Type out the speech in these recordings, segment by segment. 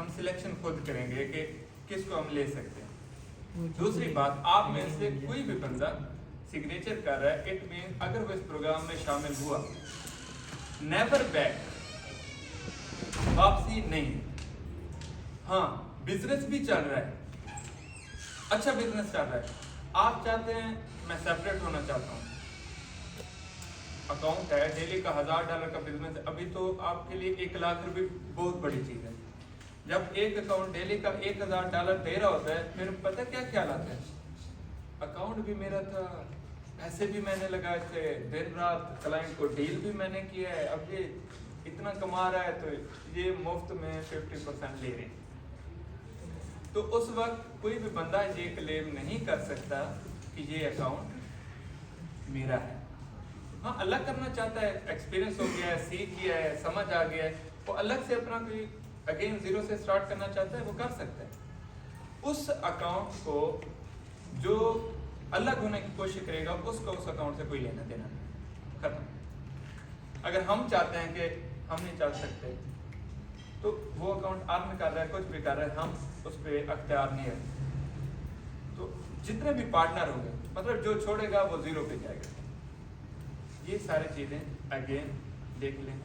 हम सिलेक्शन खुद करेंगे कि किसको हम ले सकते हैं। दूसरी बात, आप में से कोई भी बंदा सिग्नेचर कर रहा है, इट मीन अगर वो इस प्रोग्राम में शामिल हुआ, नेवर बैक, वापसी नहीं। हाँ, बिजनेस भी चल रहा है, अच्छा बिजनेस चल रहा है, आप चाहते हैं मैं सेपरेट होना चाहता हूँ, अकाउंट है डेली का $1000 का बिजनेस, अभी तो आपके लिए 1 लाख रुपए बहुत बड़ी चीज है। जब एक अकाउंट डेली का $1000 दे रहा होता है, फिर पता क्या ख्याल आता है, अकाउंट भी मेरा था, पैसे भी मैंने लगाए थे, दिन रात क्लाइंट को डील भी मैंने किया है, अब ये इतना कमा रहा है तो ये मुफ्त में 50% ले रहे हैं। तो उस वक्त कोई भी बंदा ये क्लेम नहीं कर सकता कि ये अकाउंट मेरा है। हाँ, अलग करना चाहता है, एक्सपीरियंस हो गया है, सीख गया है, समझ आ गया है, वो अलग से अपना कोई अगेन जीरो से स्टार्ट करना चाहता है, वो कर सकता है। उस अकाउंट को जो अलग होने की कोशिश करेगा, उसको उस अकाउंट से कोई लेना देना नहीं, खत्म। अगर हम चाहते हैं कि हम नहीं चल सकते, तो वो अकाउंट अर्न कर रहा है, कुछ भी कर रहा है, हम उस पर अख्तियार नहीं है। तो जितने भी पार्टनर होंगे, मतलब जो छोड़ेगा वो जीरो पे जाएगा। ये सारी चीज़ें अगेन देख लें।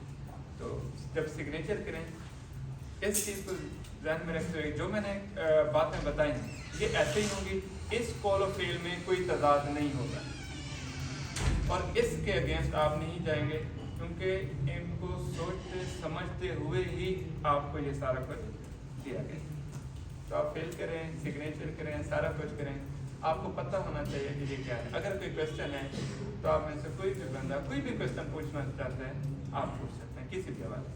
तो जब सिग्नेचर करें, इस चीज़ को ध्यान में रखते हुए जो मैंने बातें बताई ये ऐसे ही होंगी, इस कॉल ऑफ फेल में कोई तजाद नहीं होगा और इसके अगेंस्ट आप नहीं जाएंगे, क्योंकि इनको सोचते समझते हुए ही आपको ये सारा कुछ दिया गया। तो आप फेल करें, सिग्नेचर करें, सारा कुछ करें, आपको पता होना चाहिए कि ये क्या है। अगर कोई क्वेश्चन है तो आप में से कोई भी बंदा कोई भी क्वेश्चन पूछना चाहते हैं, आप पूछ सकते हैं किसी भी हवाले से।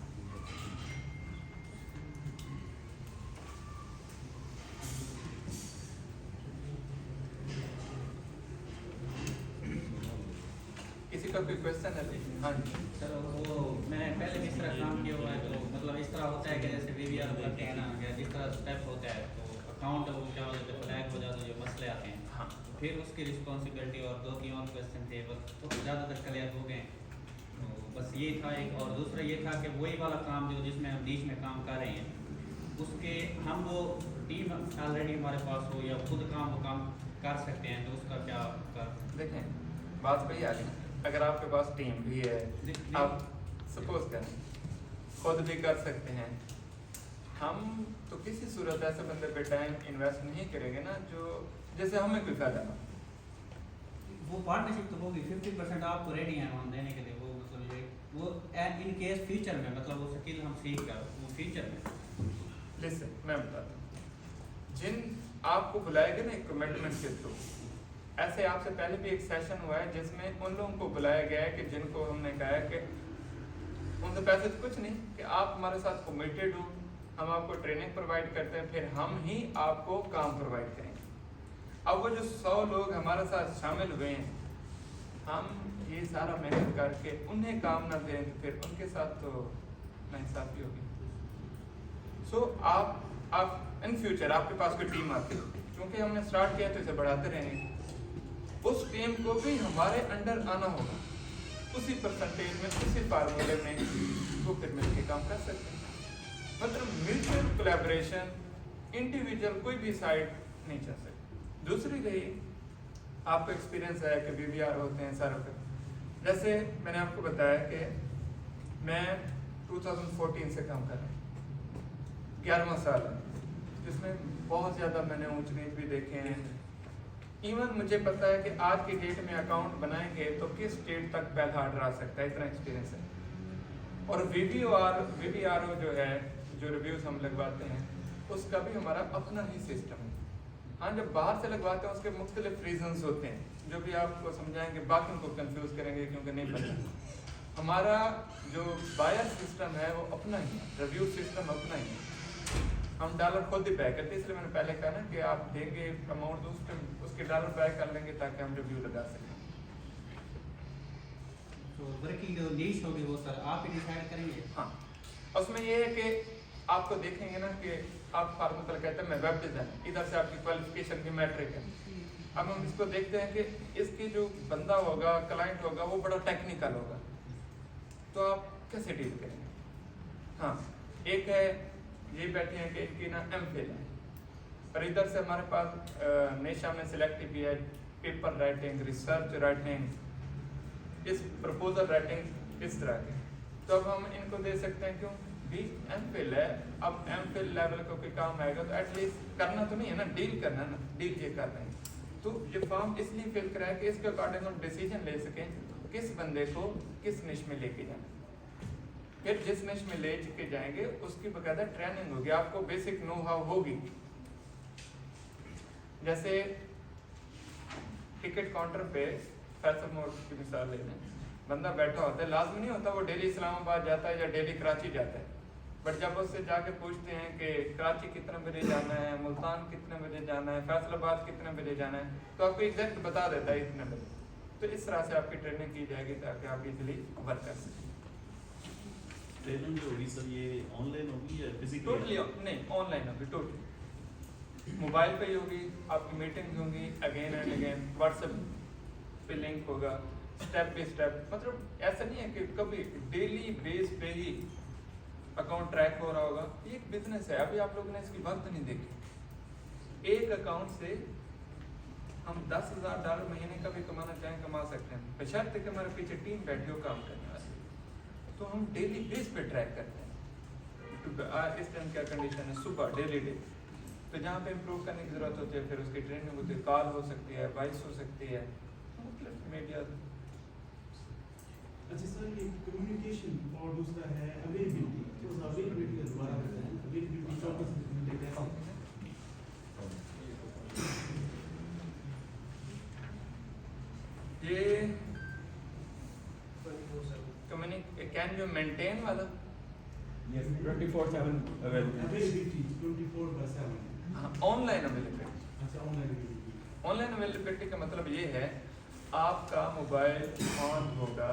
किसी का कोई क्वेश्चन है? हाँ जी सर, वो मैंने पहले भी इस तरह काम किया हुआ है, तो मतलब इस तरह होता है कि जैसे VBR करते हैं ना, या जिस तरह स्टेप होता है, तो अकाउंट वो क्या हो जाता है, फ्लैग हो जाता है, जो मसले आते हैं। हाँ, फिर उसकी रिस्पॉन्सिबिलिटी और 2-3 और क्वेश्चन थे, बस तो ज़्यादातर क्लियर हो गए। तो बस ये था एक, और दूसरा ये था कि वही वाला काम जो जिसमें हम बीच में काम कर रहे हैं, उसके हम वो टीम ऑलरेडी हमारे पास हो या खुद वो काम कर सकते हैं, तो उसका क्या कर? देखें बात वही आ गई, अगर आपके पास टीम भी है, आप सपोज करें खुद भी कर सकते हैं, हम तो किसी सूरत ऐसे बंदे पे टाइम इन्वेस्ट नहीं करेंगे ना जो जैसे हमें कोई फायदा ना। वो पार्टनरशिप तो होगी, 50% आपको रेडी हैं हम देने के लिए, वो मतलब ये वो एंड इन केस फ्यूचर में, मतलब वो स्किल हम सीख कर वो फ्यूचर में। लिसन, मैं बताता हूँ, जिन आपको बुलाएंगे ना कमिटमेंट के थ्रू, ऐसे आपसे पहले भी एक सेशन हुआ है जिसमें उन लोगों को बुलाया गया है कि जिनको हमने कहा है कि उनसे पैसे तो कुछ नहीं, कि आप हमारे साथ कमिटेड हो, हम आपको ट्रेनिंग प्रोवाइड करते हैं, फिर हम ही आपको काम प्रोवाइड करेंगे। अब वो जो 100 लोग हमारे साथ शामिल हुए हैं, हम ये सारा मेहनत करके उन्हें काम ना दें तो फिर उनके साथ तो नाइंसाफी होगी। सो आप इन फ्यूचर आपके पास कोई टीम आती है, क्योंकि हमने स्टार्ट किया तो इसे बढ़ाते रहेंगे, उस टीम को भी हमारे अंडर आना होगा, उसी परसेंटेज में, उसी फार्मूले में वो फिर मिलकर काम कर सकते हैं। मतलब म्यूचुअल कोलैबोरेशन, इंडिविजुअल कोई भी साइड नहीं चल सकती। दूसरी रही, आपको एक्सपीरियंस है कि VBR होते हैं सारा कुछ, जैसे मैंने आपको बताया कि मैं 2014 से काम कर रहा हूँ, 11वां साल है, जिसमें बहुत ज़्यादा मैंने ऊंच नीच भी देखे हैं। इवन मुझे पता है कि आज की डेट में अकाउंट बनाएंगे तो किस डेट तक पहला ऑर्डर आ सकता है, इतना एक्सपीरियंस है। और VBRO जो है, जो रिव्यूज़ हम लगवाते हैं, उसका भी हमारा अपना ही सिस्टम है। हाँ, जब बाहर से लगवाते हैं उसके मुख्तलिफ रीजंस होते हैं, जो भी आपको समझाएंगे, बाकी उनको कंफ्यूज करेंगे क्योंकि नहीं पता। हमारा जो बायर सिस्टम है वो अपना ही है, रिव्यू सिस्टम अपना ही है, हम डॉलर खुद ही पे करते हैं। इसलिए मैंने पहले कहा ना कि आप देंगे अमाउंट उसके डॉलर पे कर लेंगे ताकि हम रिव्यू लगा सकें। तो वर्किंग जो नीश होगी वो सर आप ही डिसाइड करेंगे? हाँ, उसमें ये है कि आपको देखेंगे ना कि आप फार्मूला कहते हैं मैं वेब डिज़ाइन, इधर से आपकी क्वालिफिकेशन की मैट्रिक है। अब हम इसको देखते हैं कि इसकी जो बंदा होगा, क्लाइंट होगा, वो बड़ा टेक्निकल होगा, तो आप कैसे डील करेंगे? हाँ, एक है ये बैठे हैं कि इनकी ना MPhil है, और इधर से हमारे पास नेशा में सिलेक्टिव भी है, पेपर राइटिंग, रिसर्च राइटिंग, इस प्रपोजल राइटिंग, इस तरह के। तो अब हम इनको दे सकते हैं, क्यों भी MPhil है। अब MPhil लेवल का कोई काम आएगा तो एटलीस्ट करना तो नहीं है ना, डील करना ना, डील ये कर रहे हैं। तो ये फॉर्म इसलिए फिल कराया कि इसके अकॉर्डिंग हम डिसीजन ले सकें किस बंदे को किस निश में लेके जाना। फिर जिस निश में ले के जाएंगे उसकी बकायदा ट्रेनिंग होगी, आपको बेसिक नो हाउ होगी। जैसे टिकट काउंटर पे फैसल मोड़ की मिसाल ले लें, बंदा बैठा होता है, लाजमी नहीं होता वो डेली इस्लामाबाद जाता है या डेली कराची जाता है, बट जब उससे जाके पूछते हैं कि कराची कितने बजे जाना है, मुल्तान कितने बजे जाना है, फैसलाबाद कितने बजे जाना है, तो आपको एग्जैक्ट बता देता है इतने बजे। तो इस तरह से आपकी ट्रेनिंग की जाएगी ताकि आप इजीली वर्क कर सकें। ट्रेनिंग जो होगी सर ये ऑनलाइन होगी या फिजिकली? टोटली नहीं, ऑनलाइन होगी, टोटली मोबाइल पे ही होगी, आपकी मीटिंग होंगी अगेन एंड अगेन, व्हाट्सएप पे लिंक होगा, स्टेप बाय स्टेप। मतलब ऐसा नहीं है कि कभी डेली बेस पे ही अकाउंट ट्रैक हो रहा होगा, ये एक बिजनेस है। अभी आप लोगों ने इसकी वक्त नहीं देखी। एक अकाउंट से हम $10,000 महीने का भी कमाना चाहें कमा सकते हैं, बशर्ते कि हमारे पीछे टीम बैठी हो काम करने वाली। तो हम डेली बेस पे ट्रैक करते हैं इस टाइम क्या कंडीशन है, सुबह डेली डे। तो जहाँ पे इम्प्रूव करने की जरूरत होती है फिर उसकी ट्रेनिंग होती है, कॉल हो सकती है, वॉइस हो सकती है, मतलब मीडिया। अच्छा सर, ये कम्युनिकेशन और दूसरा है अवेलेबिलिटी, तो अवेलेबिलिटी का दोबारा बताएं। अवेलेबिलिटी चौकस कैसे? ये कैन यू मेंटेन वाला 24/7 available. अवेलेबिलिटी 24/7। हाँ, ऑनलाइन अवेलेबिलिटी। अच्छा, ऑनलाइन अवेलेबिलिटी। ऑनलाइन अवेलेबिलिटी का मतलब ये है आपका मोबाइल ऑन होगा,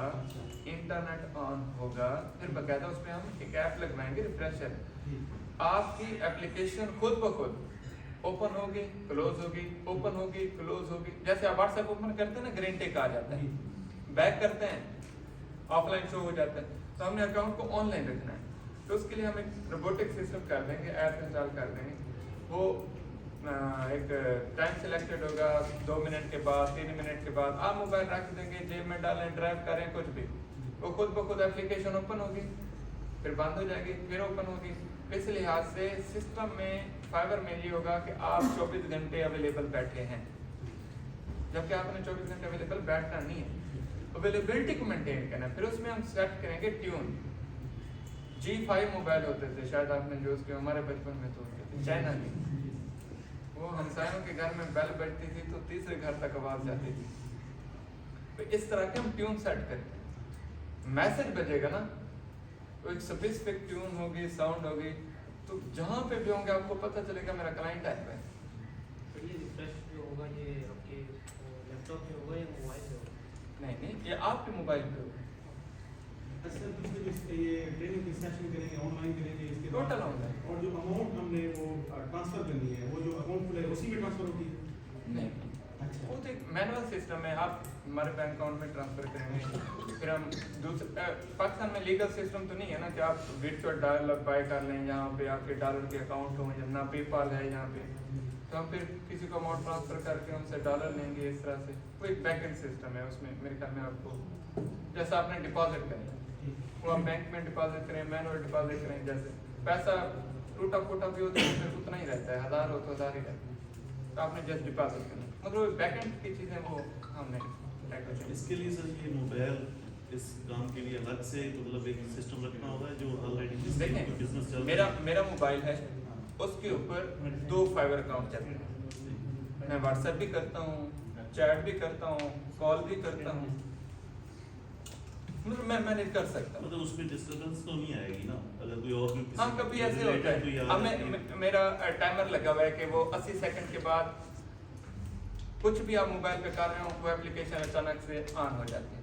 इंटरनेट ऑन होगा, फिर बाकायदा उस पर हम एक ऐप लगवाएंगे रिफ्रेशर, आपकी एप्लीकेशन खुद ब खुद ओपन होगी, क्लोज होगी, ओपन होगी, क्लोज होगी। जैसे आप व्हाट्सएप ओपन करते हैं ना, ग्रीन टिक आ जाता है, बैक करते हैं ऑफलाइन शो हो जाता है। तो हमने अकाउंट को ऑनलाइन रखना है, तो उसके लिए हम एक रोबोटिक सिस्टम कर देंगे, ऐप इंस्टॉल कर देंगे। वो एक टाइम सिलेक्टेड होगा, 2 मिनट के बाद, 3 मिनट के बाद आप मोबाइल रख देंगे, जेब में डालें, ड्राइव करें, कुछ भी, वो खुद ब खुद एप्लीकेशन ओपन होगी, फिर बंद हो जाएगी, फिर ओपन होगी। इस लिहाज से सिस्टम में फाइबर में ये होगा कि आप 24 घंटे अवेलेबल बैठे हैं, जबकि आपने 24 घंटे अवेलेबल बैठना नहीं है, अवेलेबिलिटी को मेंटेन करना है। फिर उसमें हम सेट करेंगे ट्यून। G5 मोबाइल होते थे, शायद आपने यूज़ किया, हमारे बचपन में तो होते थे, चाइना के। वो हमसायों के घर में बेल बजती थी तो तीसरे घर तक आवाज़ जाती थी। तो इस तरह के हम ट्यून सेट करते हैं। मैसेज बजेगा ना, तो एक स्पेसिफिक ट्यून होगी, साउंड होगी, तो जहाँ पे भी होंगे आपको पता चलेगा मेरा क्लाइंट आया है। तो ये रिफ्रेश जो होगा ये आपके लैपटॉप पे होगा या मोबाइल पे होगा? नहीं, ये आपके मोबाइल पे होगा। अच्छा, दूसरे जो ये ट्रेनिंग के सेशन करेंगे, ऑनलाइन करेंगे, इसके बाद टोटल ऑनलाइन। और जो अमाउंट हमने वो ट्रांसफर करनी है, वो जो अकाउंट खुलेगा उसी में ट्रांसफर होती है? नहीं, अच्छा, वो तो एक मैनुअल सिस्टम है, आप हमारे बैंक अकाउंट में ट्रांसफर करेंगे, फिर हम दूसरे पाकिस्तान में लीगल सिस्टम तो नहीं है ना कि आप वर्चुअल डॉलर बाय कर लें, यहाँ पे आपके डॉलर के अकाउंट हों, ना पेपाल है यहाँ पे, तो हम फिर किसी को अमाउंट ट्रांसफर करके उनसे डॉलर लेंगे। इस तरह से वो एक बैकएंड सिस्टम है, उसमें मेरे ख्याल में आपको जैसा आपने डिपॉजिट करें, वो आप बैंक में डिपॉजिट करें, मैनुअल डिपॉजिट करें, जैसे पैसा टूटा फूटा भी होता है फिर उतना ही रहता है, 1000 हो तो 1000 ही रहता है, तो आपने जस्ट डिपॉजिट करना। मतलब बैकएंड की चीज़ें वो हमने इसके लिए सर ये मोबाइल इस काम के लिए अलग से मतलब एक सिस्टम रखना होगा जो ऑलरेडी देखें, बिजनेस चल मेरा मोबाइल है, उसके ऊपर 2 फाइबर अकाउंट चलते हैं। मैं व्हाट्सएप भी करता हूँ, चैट भी करता हूँ, कॉल भी करता हूँ, मतलब मैं मैनेज कर सकता हूँ। मतलब उसमें डिस्टर्बेंस तो नहीं आएगी ना अगर कोई और भी हाँ, कभी ऐसे होता है। अब मेरा टाइमर लगा हुआ है कि वो 80 सेकंड के बाद कुछ भी आप मोबाइल पे कर रहे हो, वो एप्लीकेशन अचानक से ऑन हो जाती है।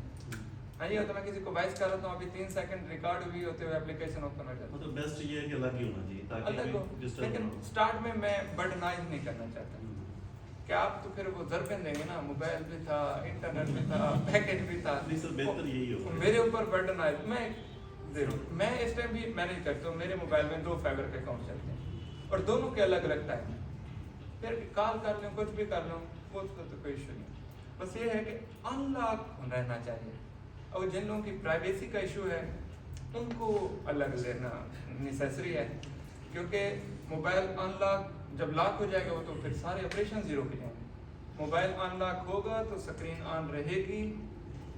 हाँ, ये होता है मैं किसी को वॉइस कर रहा हूँ, अभी 3 सेकंड रिकॉर्ड हुई होते हुए एप्लीकेशन ओपन हो जाती है। मतलब बेस्ट ये है कि अलग ही होना चाहिए ताकि अलग हो, कोई डिस्टर्ब लेकिन ना स्टार्ट में मैं बर्डनाइज नहीं करना चाहता कि आप तो फिर वो ज़रबें देंगे ना, मोबाइल भी था, इंटरनेट भी था, पैकेज भी था, नहीं सर, बेहतर यही होगा। मेरे ऊपर बर्डनाइज। मैं जरूर मैं इस टाइम भी मैनेज करता हूँ। मेरे मोबाइल में 2 फाइबर के अकाउंट चलते हैं और दोनों के अलग अलग टाइम है। फिर कॉल कर लूँ, कुछ भी कर लूँ, वो उसका तो कोई इशू नहीं। बस ये है कि अनलॉक रहना चाहिए। और जिन लोगों की प्राइवेसी का इशू है उनको अलग लेना नेसेसरी है, क्योंकि मोबाइल अनलॉक जब लॉक हो जाएगा वो तो फिर सारे ऑपरेशन जीरो के जाएंगे। मोबाइल अनलॉक होगा तो स्क्रीन ऑन रहेगी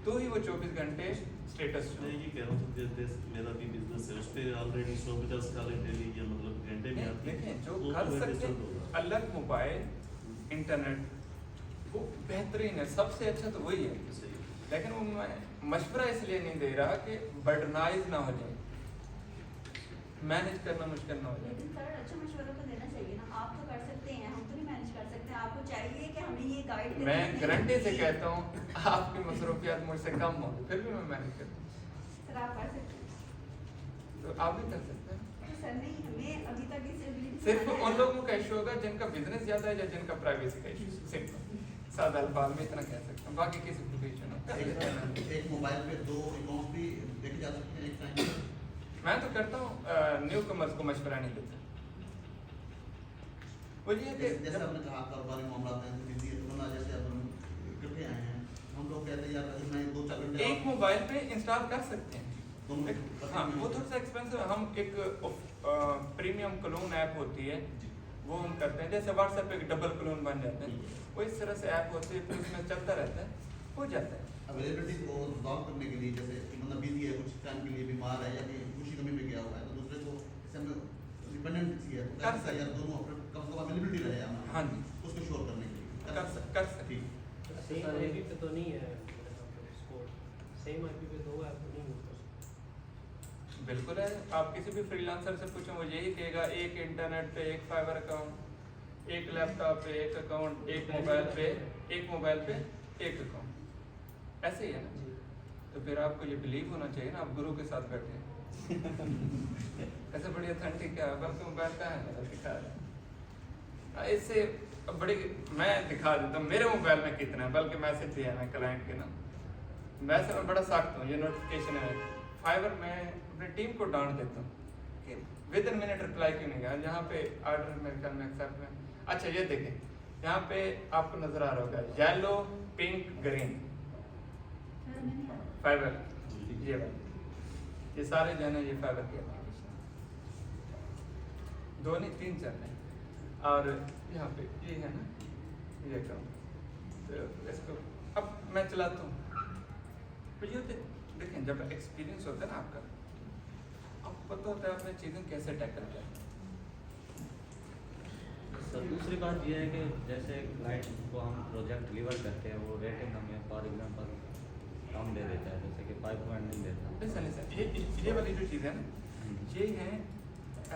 तो ही वो 24 घंटे स्टेटस मैं ये कह रहा हूँ कि जैसे मेरा भी बिजनेस है, उस पर ऑलरेडी 150 कॉलें डेली या मतलब घंटे में आती है। देखें जो वो कर तो सकते registered हैं होगा। अलग मोबाइल इंटरनेट वो बेहतरीन है, सबसे अच्छा तो वही है। सही है। लेकिन वो मैं मशवरा इसलिए नहीं दे रहा कि बर्डनाइज ना हो जाए, मैनेज करना मुश्किल ना हो जाए। लेकिन सर अच्छा मशवरा तो देना चाहिए ना, आप तो कर सकते हैं, हम तो नहीं मैनेज कर सकते। आपको चाहिए कि हमें ये गाइड करें। मैं गारंटी से कहता हूँ आपकी मसरूफियात मुझसे कम होंगी फिर भी मैं मैनेज करता हूँ। सर आप कर सकते हैं तो आप भी कर सकते हैं। तो सर नहीं, हमें अभी तक इस ability सिर्फ से उन लोगों का इशू होगा जिनका बिजनेस ज्यादा है या जिनका प्राइवेसी का इशू। सिंपल सादा अल्फाज में इतना कह सकता हूँ, बाकी किसी को कोई इशू नहीं। एक मोबाइल पे 2 अकाउंट भी देखे जा सकते हैं एक टाइम पे। मैं तो करता हूँ, न्यू कमर्स को मशवरा नहीं देता। वो ये कि जैसे आपने कहा कारोबारी मामला है बिजी है, तो ना जैसे अब हम इकट्ठे आए हैं, हम लोग कहते हैं यार अगर मैं 2-4 घंटे एक मोबाइल पे इंस्टॉल कर सकते हैं। दोनों हाँ वो थोड़ा सा एक्सपेंसिव है। हम एक प्रीमियम क्लोन ऐप होती है वो हम करते हैं, जैसे व्हाट्सएप पे एक डबल क्लोन बन जाते हैं, वो इस तरह से ऐप होती है, फिर उसमें चलता रहता है, हो जाता है। अवेलेबिलिटी को रिजॉल्व करने के लिए, जैसे कि मतलब बिजी है, कुछ टाइम के लिए बीमार है या कि खुशी कमी में गया हुआ है, तो दूसरे को जैसे हमें डिपेंडेंसी है तो कर कैसे यार दोनों कम से कम अवेलेबिलिटी रहे हमारा, हाँ जी उसको श्योर करने के लिए कर सकते ठीक। सेम आईपी पे तो नहीं है स्कोर, सेम आईपी पे 2 ऐप तो नहीं यूज कर सकते। बिल्कुल है। आप किसी भी फ्रीलांसर से पूछो वो यही कहेगा एक इंटरनेट पे एक फाइबर अकाउंट, एक लैपटॉप पे एक अकाउंट, एक मोबाइल पे एक अकाउंट, ऐसे ही है ना। तो फिर आपको ये बिलीव होना चाहिए ना, आप गुरु के साथ बैठे हैं। ऐसे बड़ी अथेंटिक है, बल्कि मोबाइल का है मेरा दिखा रहा है इससे बड़ी मैं दिखा देता हूँ मेरे मोबाइल में कितना है, बल्कि मैसेज दिया है क्लाइंट के ना, वैसे मैं बड़ा सख्त हूँ। ये नोटिफिकेशन है फाइबर, मैं अपनी टीम को डांट देता हूँ कि विद इन मिनट रिप्लाई क्यों नहीं गया। यहाँ पे ऑर्डर मेरे ख्याल में एक्सेप्ट में, अच्छा ये देखें यहाँ पे आपको नजर आ रहा होगा येलो पिंक ग्रीन फाइबर, ये वाला, ये सारे जो है ना ये फाइबर के एप्लीकेशन, 2 नहीं 3 चल रहे हैं। और यहाँ पे ये है ना ये काम, तो इसको अब मैं चलाता हूँ तो ये देखें जब एक्सपीरियंस होता है ना आपका, आपको पता होता है आपने चीज़ें कैसे टैकल करनी। सर दूसरी बात यह है कि जैसे क्लाइंट को हम प्रोजेक्ट डिलीवर करते हैं, वो रेटिंग हमें फॉर एग्जांपल कम दे देता है, जैसे कि 5 पॉइंट नहीं देता। लिसन ये वाली जो चीज़ है ना, ये है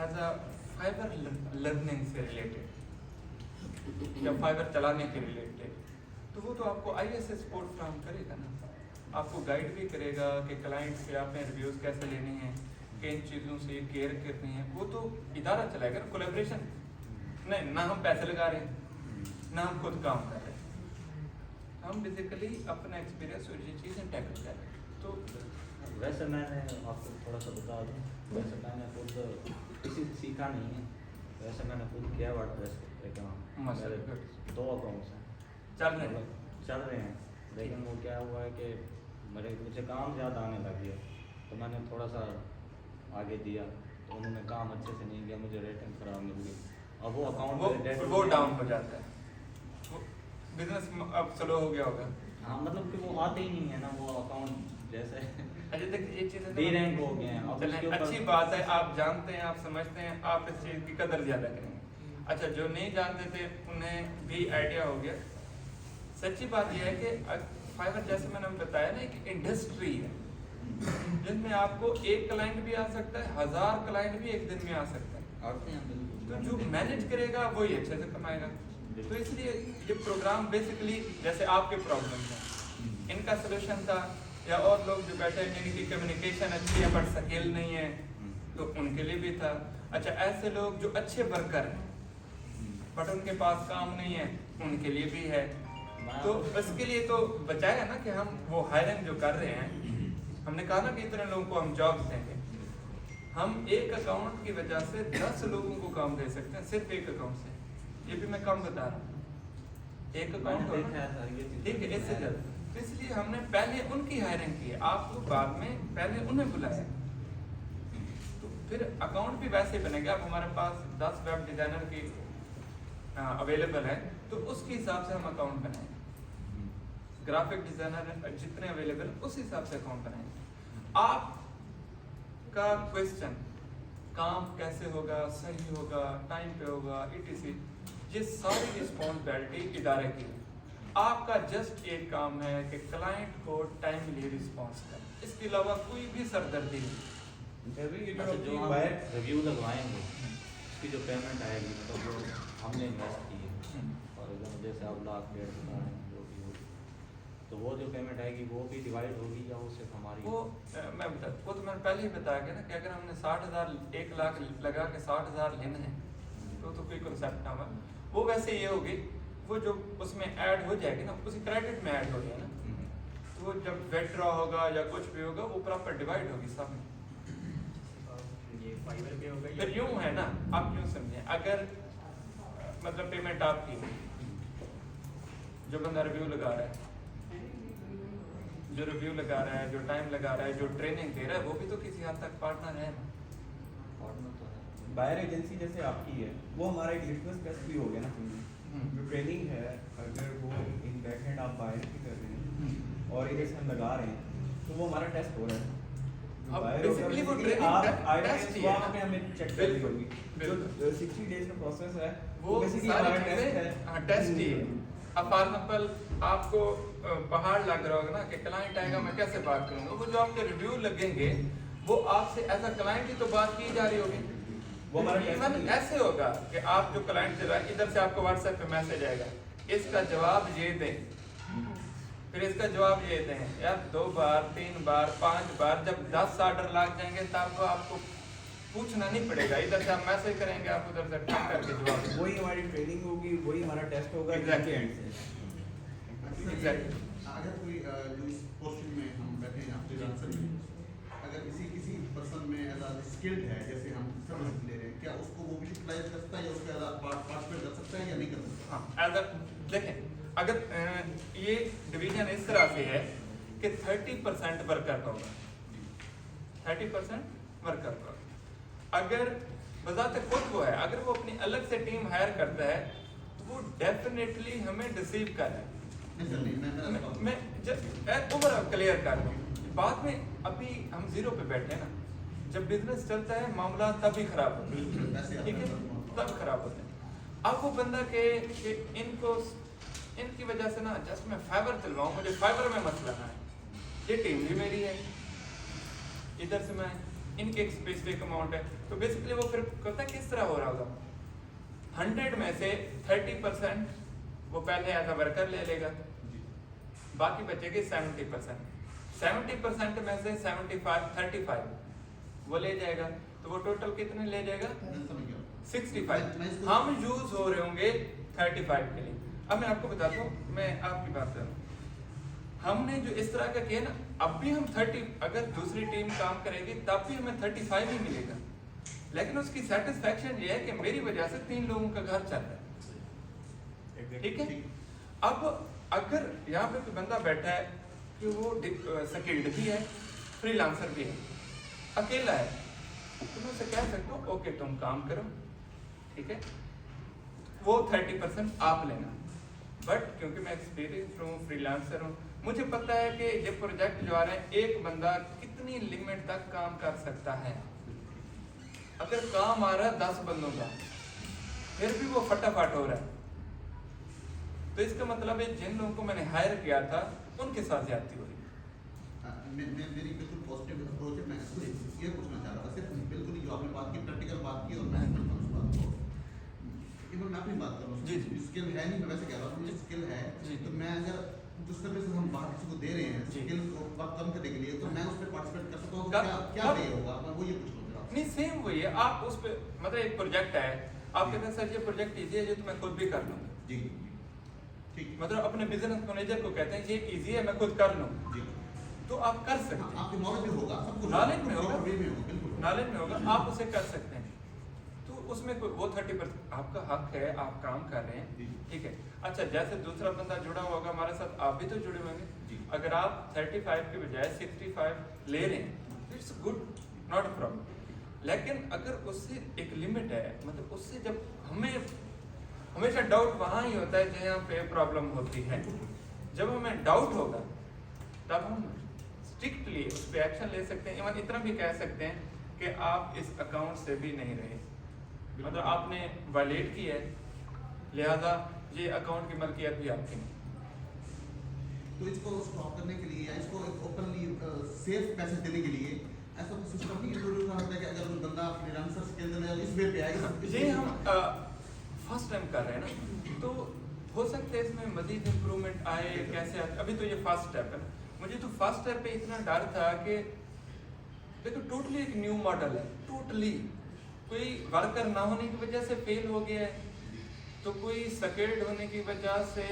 एज अ फाइबर लर्निंग से रिलेटेड या फाइबर चलाने के रिलेटेड, तो वो तो आपको ISS सपोर्ट फ्राहम करेगा ना, आपको गाइड भी करेगा कि क्लाइंट से आपने रिव्यूज़ कैसे लेने हैं, किन चीज़ों से केयर करनी है, वो तो इदारा चलाएगा ना। कोलैबोरेशन नहीं, ना हम पैसे लगा रहे हैं ना हम खुद काम कर रहे हैं, हम बेसिकली अपना एक्सपीरियंस और ये चीज़ें टैकल कर रहे हैं। तो वैसे मैंने आपको थोड़ा सा बता दूँ, वैसे मैंने खुद किसी से सीखा नहीं है, वैसे मैंने खुद किया वर्डप्रेस पे काम, मेरे 2 अकाउंट्स हैं चल रहे हैं, लेकिन वो क्या हुआ है कि मुझे काम ज़्यादा आने लग गया, तो मैंने थोड़ा सा आगे दिया तो उन्होंने काम अच्छे से नहीं किया, मुझे रेटिंग खराब मिल गई, और वो अकाउंट वो डाउन हो जाता है, बिजनेस अब स्लो हो गया होगा। हाँ मतलब कि वो आते ही नहीं है ना वो अकाउंट, जैसे अच्छा देखिए ये चीज़ें डी रैंक हो गए हैं। अब चलें, उसके ऊपर अच्छी बात है, आप जानते हैं, आप समझते हैं, आप इस चीज़ की कदर ज़्यादा करेंगे। अच्छा जो नहीं जानते थे उन्हें भी आइडिया हो गया। सच्ची बात यह है कि फाइबर जैसे मैंने बताया ना एक इंडस्ट्री है जिसमें आपको एक क्लाइंट भी आ सकता है, 1000 क्लाइंट भी एक दिन में आ सकता है। आते हैं बिल्कुल। तो जो मैनेज करेगा वही अच्छे से कमाएगा। तो इसलिए ये प्रोग्राम बेसिकली जैसे आपके प्रॉब्लम है इनका सोल्यूशन था, या और लोग जो बैठे हैं जिनकी कम्युनिकेशन अच्छी है बट स्किल नहीं है तो उनके लिए भी था। अच्छा ऐसे लोग जो अच्छे वर्कर हैं बट उनके पास काम नहीं है उनके लिए भी है। तो इसके लिए तो बचाया ना कि हम वो हायरिंग जो कर रहे हैं, हमने कहा ना कि इतने लोगों को हम जॉब देंगे, हम एक अकाउंट की वजह से 10 लोगों को काम दे सकते हैं, सिर्फ एक अकाउंट से। ये भी मैं कम बता रहा हूँ, एक अकाउंट ठीक है, इससे ज्यादा। तो इसलिए हमने पहले उनकी हायरिंग की, आपको बाद में पहले उन्हें बुलाया। तो फिर अकाउंट भी वैसे ही बनेगा। अब हमारे पास 10 वेब डिजाइनर की अवेलेबल है, तो उसके हिसाब से हम अकाउंट बनाएंगे। ग्राफिक डिजाइनर जितने अवेलेबल उस हिसाब से अकाउंट बनाएंगे। आपका क्वेश्चन काम कैसे होगा, सही होगा, टाइम पे होगा, etc, ये सारी रिस्पॉन्सिबिलिटी इदारे की है। आपका जस्ट एक काम है कि क्लाइंट को टाइमली रिस्पॉन्स करें, इसके अलावा कोई भी सरदर्दी नहीं। जो हम रिव्यू लगवाएंगे उसकी जो पेमेंट आएगी, मतलब जो हमने इन्वेस्ट की है, और जैसे आप 1 लाख 1.5 लाख जो भी होगी, तो वो जो पेमेंट आएगी वो भी डिवाइड होगी या वो सिर्फ हमारी? वो मैं बता, वो तो मैंने पहले ही बताया गया ना कि अगर हमने 60,000 1 लाख लगा के 60,000 लेने हैं तो कोई कंसेप्ट ना हुआ। वो वैसे ये होगी, वो जो उसमें ऐड हो जाएगी ना, उसी क्रेडिट में ऐड हो जाए ना, तो वो जब विथड्रॉ होगा या कुछ भी होगा वो प्रॉपर डिवाइड होगी सब में। ये फाइबर पे होगा। फिर यूं है ना, आप यूं समझें, अगर मतलब पेमेंट आपकी है, जो बंदा रिव्यू लगा रहा है, जो रिव्यू लगा रहा है, जो टाइम लगा रहा है, जो ट्रेनिंग दे रहा है, वो भी तो किसी हद तक पार्टनर है ना। पार्टनर तो है। बायर एजेंसी जैसे आपकी है, वो हमारा एक लिटमस टेस्ट भी हो गया ना। जो ट्रेनिंग है, अगर वो इन बैक एंड आप बायर की कर रहे हैं और इधर से हम लगा रहे हैं, तो वो हमारा टेस्ट हो रहा है। अब बायर होगा, basically वो basically training आप आए test ही वो है ना। आपने हमें चेक कर ली होगी। जो बिल्कुल। 60 डेज का प्रोसेस है वो basically सारी हमारा टेस्ट चीजें है। हाँ टेस्ट ही है। अब फॉर एग्जाम्पल आपको पहाड़ लग रहा होगा ना कि क्लाइंट आएगा, मैं कैसे बात करूंगा, वो जो आपके रिव्यू लगेंगे वो आपसे एज अ क्लाइंट ही तो बात की जा रही होगी। वो हमारा इवन test ही है। ऐसे होगा कि आप जो क्लाइंट चला इधर से आपको व्हाट्सएप पे मैसेज आएगा, इसका जवाब ये दें, फिर इसका जवाब ये दें, यार 2 बार 3 बार 5 बार, जब 10 ऑर्डर लग जाएंगे तब तो आपको पूछना नहीं पड़ेगा, इधर से आप मैसेज करेंगे, आप उधर से टाइप करके जवाब देंगे। वही हमारी ट्रेनिंग होगी, वही हमारा टेस्ट होगा Exactly. एंड से। Exactly. अगर कोई जो इस पोर्शन में हम बैठे हैं आपके आंसर में, अगर किसी पर्सन में एज स्किल्ड है, जैसे हम सर्विस ले रहे हैं, क्या उसको वो भी यूटिलाइज कर सकता है या उसका पार्टिसिपेट कर सकता है या नहीं कर सकता? हाँ, एज अ देखें, अगर ये डिवीजन इस तरह से है कि 30% वर्कर का होगा, 30% वर्कर का। अगर बजाते खुद वो है, अगर वो अपनी अलग से टीम हायर करता है तो वो डेफिनेटली हमें डिसीव कर रहा है। नहीं सर, नहीं, मैं जब ओवरऑल क्लियर कर रहा हूँ, बाद में अभी हम 0 पे बैठे हैं ना, जब बिजनेस चलता है मामला तभी खराब होता है, ठीक है, तब खराब होता है। अब वो बंदा के इनकी वजह से ना जस्ट मैं फाइबर चलवाऊँ, मुझे फाइबर में मसला है, ये टीम भी मेरी है, इधर से मैं इनके एक स्पेसिफिक अमाउंट है, तो बेसिकली वो फिर पता किस तरह हो रहा होगा, 100 में से 30% वो पहले एज अ वर्कर ले लेगा, बाकी बचेगी 70%, 70% में से 35 वो ले जाएगा, तो वो टोटल कितने ले जाएगा? 65। हम यूज हो रहे होंगे 35 के लिए। अब मैं आपको बताता हूँ, मैं आपकी बात कर रहा हूँ, हमने जो इस तरह का किया ना, अब भी हम 30, अगर दूसरी टीम काम करेगी तब भी हमें 35 ही मिलेगा, लेकिन उसकी सेटिस्फैक्शन ये है कि मेरी वजह से 3 लोगों का घर चल रहा है, ठीक है। अब अगर यहाँ पे कोई बंदा बैठा है कि वो स्किल्ड भी है, फ्रीलांसर भी है, अकेला है, तो मैं उसे कह सकता हूँ ओके तुम काम करो, ठीक है, वो 30% आप लेना, बट क्योंकि मैं एक्सपीरियंस हूँ, फ्रीलांसर हूँ, मुझे पता है कि ये प्रोजेक्ट जो आ रहे हैं, एक बंदा कितनी लिमिट तक काम कर सकता है। अगर काम आ रहा है 10 बंदों का, फिर भी वो फटाफट हो रहा है, तो इसका मतलब है जिन लोगों को मैंने हायर किया था उनके साथ ज्यादती हो रही है। मेरी बिल्कुल पॉजिटिव अप्रोच है। मैं ये पूछना चाह रहा था, सिर्फ बिल्कुल जो आपने बात की, प्रैक्टिकल बात की, और मैं समझता हूँ उस बात को। इवन मैं अपनी बात कर रहा हूँ, जी। स्किल है नहीं, मैं वैसे कह रहा हूँ, मुझे स्किल है, जी। तो मैं अगर जिस सर्विस हम बाहर किसी को दे रहे हैं जी। स्किल को कम करने के लिए, तो मैं उस पर पार्टिसिपेट कर सकता हूँ, तो कर- क्या पे होगा? मैं वो ये पूछ रहा हूँ। नहीं सेम वही है, आप उस पे मतलब एक प्रोजेक्ट है, आप कहते हैं सर ये प्रोजेक्ट इजी है, ये तो मैं खुद भी कर लूँगा, जी, ठीक, मतलब अपने बिजनेस मैनेजर को कहते हैं ये इजी है मैं खुद कर लूँ, जी, तो आप कर सकते हैं। आपके नॉलेज में होगा, सब कुछ Knowledge में होगा। वे में होगा, बिल्कुल। नॉलेज में होगा आप उसे कर सकते हैं। तो उसमें कोई वो 30% आपका हक है, आप काम कर रहे हैं, ठीक है। अच्छा, जैसे दूसरा बंदा जुड़ा होगा हमारे साथ, आप भी तो जुड़े होंगे। अगर आप 35 के बजाय 65 ले रहे हैं, it's good, not a problem. लेकिन अगर उससे एक लिमिट है, मतलब उससे जब हमें हमेशा डाउट वहाँ ही होता है जहाँ पे प्रॉब्लम होती है। जब हमें डाउट होगा तब हम स्ट्रिक्टली उस पर एक्शन ले सकते हैं। इवन इतना भी कह सकते हैं कि आप इस अकाउंट से भी नहीं रहे, मतलब आपने वायलेट की है, लिहाजा ये अकाउंट की मलकियत भी आपकी नहीं। तो इसको स्टॉप करने के लिए या इसको ओपनली सेफ मैसेज देने के लिए ऐसा कोई सिस्टम नहीं इंट्रोड्यूस करना होता है कि अगर कोई बंदा अपने आंसर्स के अंदर इस वे पे आए? ये हम फर्स्ट टाइम कर रहे हैं ना, तो हो सकता है इसमें मजीद इम्प्रूवमेंट आए, कैसे आए। अभी तो ये फर्स्ट स्टेप है। मुझे तो फर्स्ट स्टेप पे इतना डर था कि देखो टोटली एक न्यू मॉडल है, टोटली कोई वर्कर ना होने की वजह से फेल हो गया है, तो कोई स्किल्ड होने की वजह से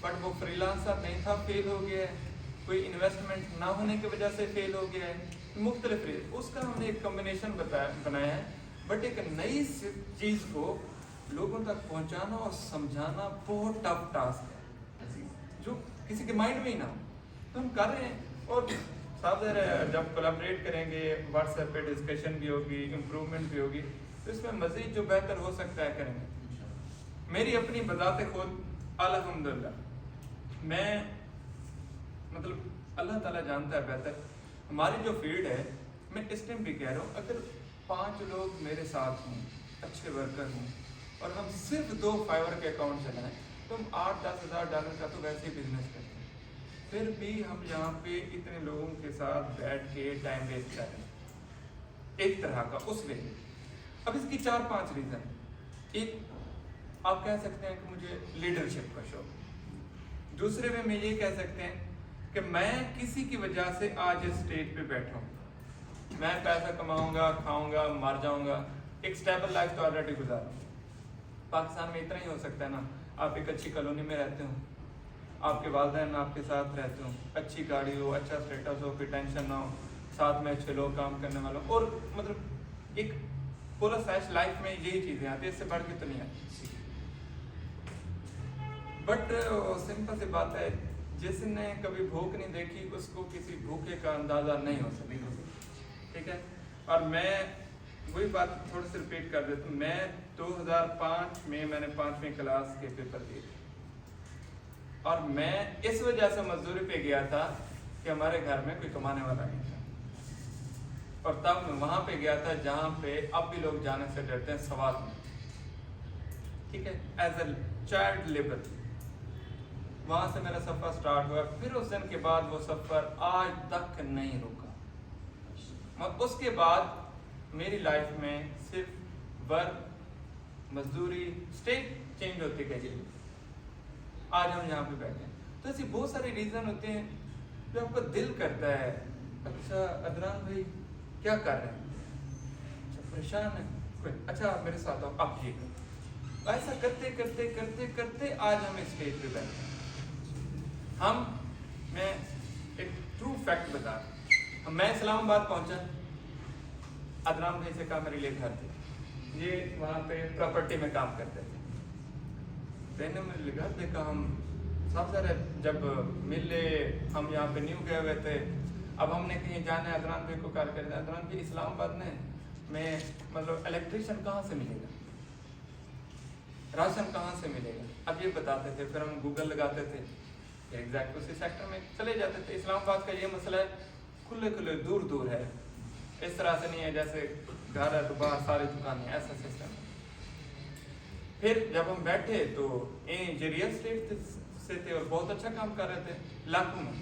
बट वो फ्रीलांसर नहीं था फेल हो गया है, कोई इन्वेस्टमेंट ना होने की वजह से फेल हो गया है, मुख्तलिफ उसका हमने एक कॉम्बिनेशन बनाया है। बट एक नई चीज़ को लोगों तक पहुंचाना और समझाना बहुत टफ टास्क है, जो किसी के माइंड में ही ना हो। तो हम कर रहे हैं और साफ ज़ाहिर है जब कोलैबोरेट करेंगे, व्हाट्सएप पे डिस्कशन भी होगी, इम्प्रूवमेंट भी होगी, तो इसमें मज़ीद जो बेहतर हो सकता है करेंगे। मेरी अपनी बजाते खुद अल्हम्दुलिल्लाह, मैं मतलब अल्लाह ताला जानता है बेहतर, हमारी जो फील्ड है, मैं इस टाइम भी कह रहा हूँ, अगर 5 लोग मेरे साथ हों, अच्छे वर्कर हों, और हम सिर्फ 2 फाइवर के अकाउंट चलाएं, तो हम 8-10 हज़ार डॉलर का तो वैसे ही बिजनेस करते हैं। फिर भी हम यहाँ पे इतने लोगों के साथ बैठ के टाइम वेस्ट कर रहे हैं एक तरह का उस वे में। अब इसकी 4-5 रीज़न। एक, आप कह सकते हैं कि मुझे लीडरशिप का शौक। दूसरे में ये कह सकते हैं कि मैं किसी की वजह से आज इस स्टेज पे बैठा हूँ, मैं पैसा कमाऊंगा, खाऊंगा, मर जाऊंगा, एक स्टेबल लाइफ तो ऑलरेडी गुजारूँ। पाकिस्तान में इतना ही हो सकता है ना, आप एक अच्छी कॉलोनी में रहते हो, आपके वालिदैन आपके साथ रहते हो, अच्छी गाड़ी हो, अच्छा स्टेटस हो, कोई टेंशन ना हो, साथ में अच्छे लोग काम करने वाले हो, और मतलब एक पूरा सैश लाइफ में यही चीज़ें आती है, इससे बढ़ के तो नहीं आती। बट सिंपल सी बात है, जिसने कभी भूख नहीं देखी उसको किसी भूखे का अंदाज़ा नहीं हो सकता, ठीक है। और मैं वही बात थोड़ी सी रिपीट कर देता हूँ, मैं 2005 में मैंने 5वीं क्लास के पेपर दिए थे, और मैं इस वजह से मजदूरी पे गया था कि हमारे घर में कोई कमाने वाला नहीं था, और तब मैं वहाँ पे गया था जहाँ पे अब भी लोग जाने से डरते हैं, सवाल में, ठीक है, एज अ चाइल्ड लेबर। वहाँ से मेरा सफ़र स्टार्ट हुआ, फिर उस दिन के बाद वो सफ़र आज तक नहीं रुका। और उसके बाद मेरी लाइफ में सिर्फ वर्क, मजदूरी, स्टेट चेंज होती गई, आज हम यहाँ पे बैठे हैं। तो ऐसी बहुत सारे रीज़न होते हैं जो आपका दिल करता है, अच्छा अदनान भाई क्या कर रहे हैं, अच्छा परेशान है कोई, अच्छा आप मेरे साथ आओ, आप ये करो। ऐसा करते करते करते करते आज हम इस स्टेज पे बैठे हैं। मैं एक ट्रू फैक्ट बता रहा हूँ, मैं इस्लामाबाद पहुँचा, अदनान भाई से कहा मेरे लिए घर थे, ये वहाँ पे प्रॉपर्टी में काम करते थे, मैंने मेरे घर देखा, हम सब सारे जब मिले, हम यहाँ पे न्यू गए हुए थे, अब हमने कहीं जाना है, अदनान भाई को कॉल कर दिया, अदनान भाई इस्लामाबाद में मतलब इलेक्ट्रिशियन कहाँ से मिलेगा, राशन कहाँ से मिलेगा, अब ये बताते थे। फिर हम गूगल लगाते थे, एग्जैक्ट उसी सेक्टर में चले जाते थे। इस्लामाबाद का ये मसला है, खुले खुले दूर दूर है, इस तरह से नहीं है जैसे घर है तो बाहर सारी दुकानें, ऐसा सिस्टम है। फिर जब हम बैठे तो ये रियल एस्टेट से थे और बहुत अच्छा काम कर रहे थे लाखों में,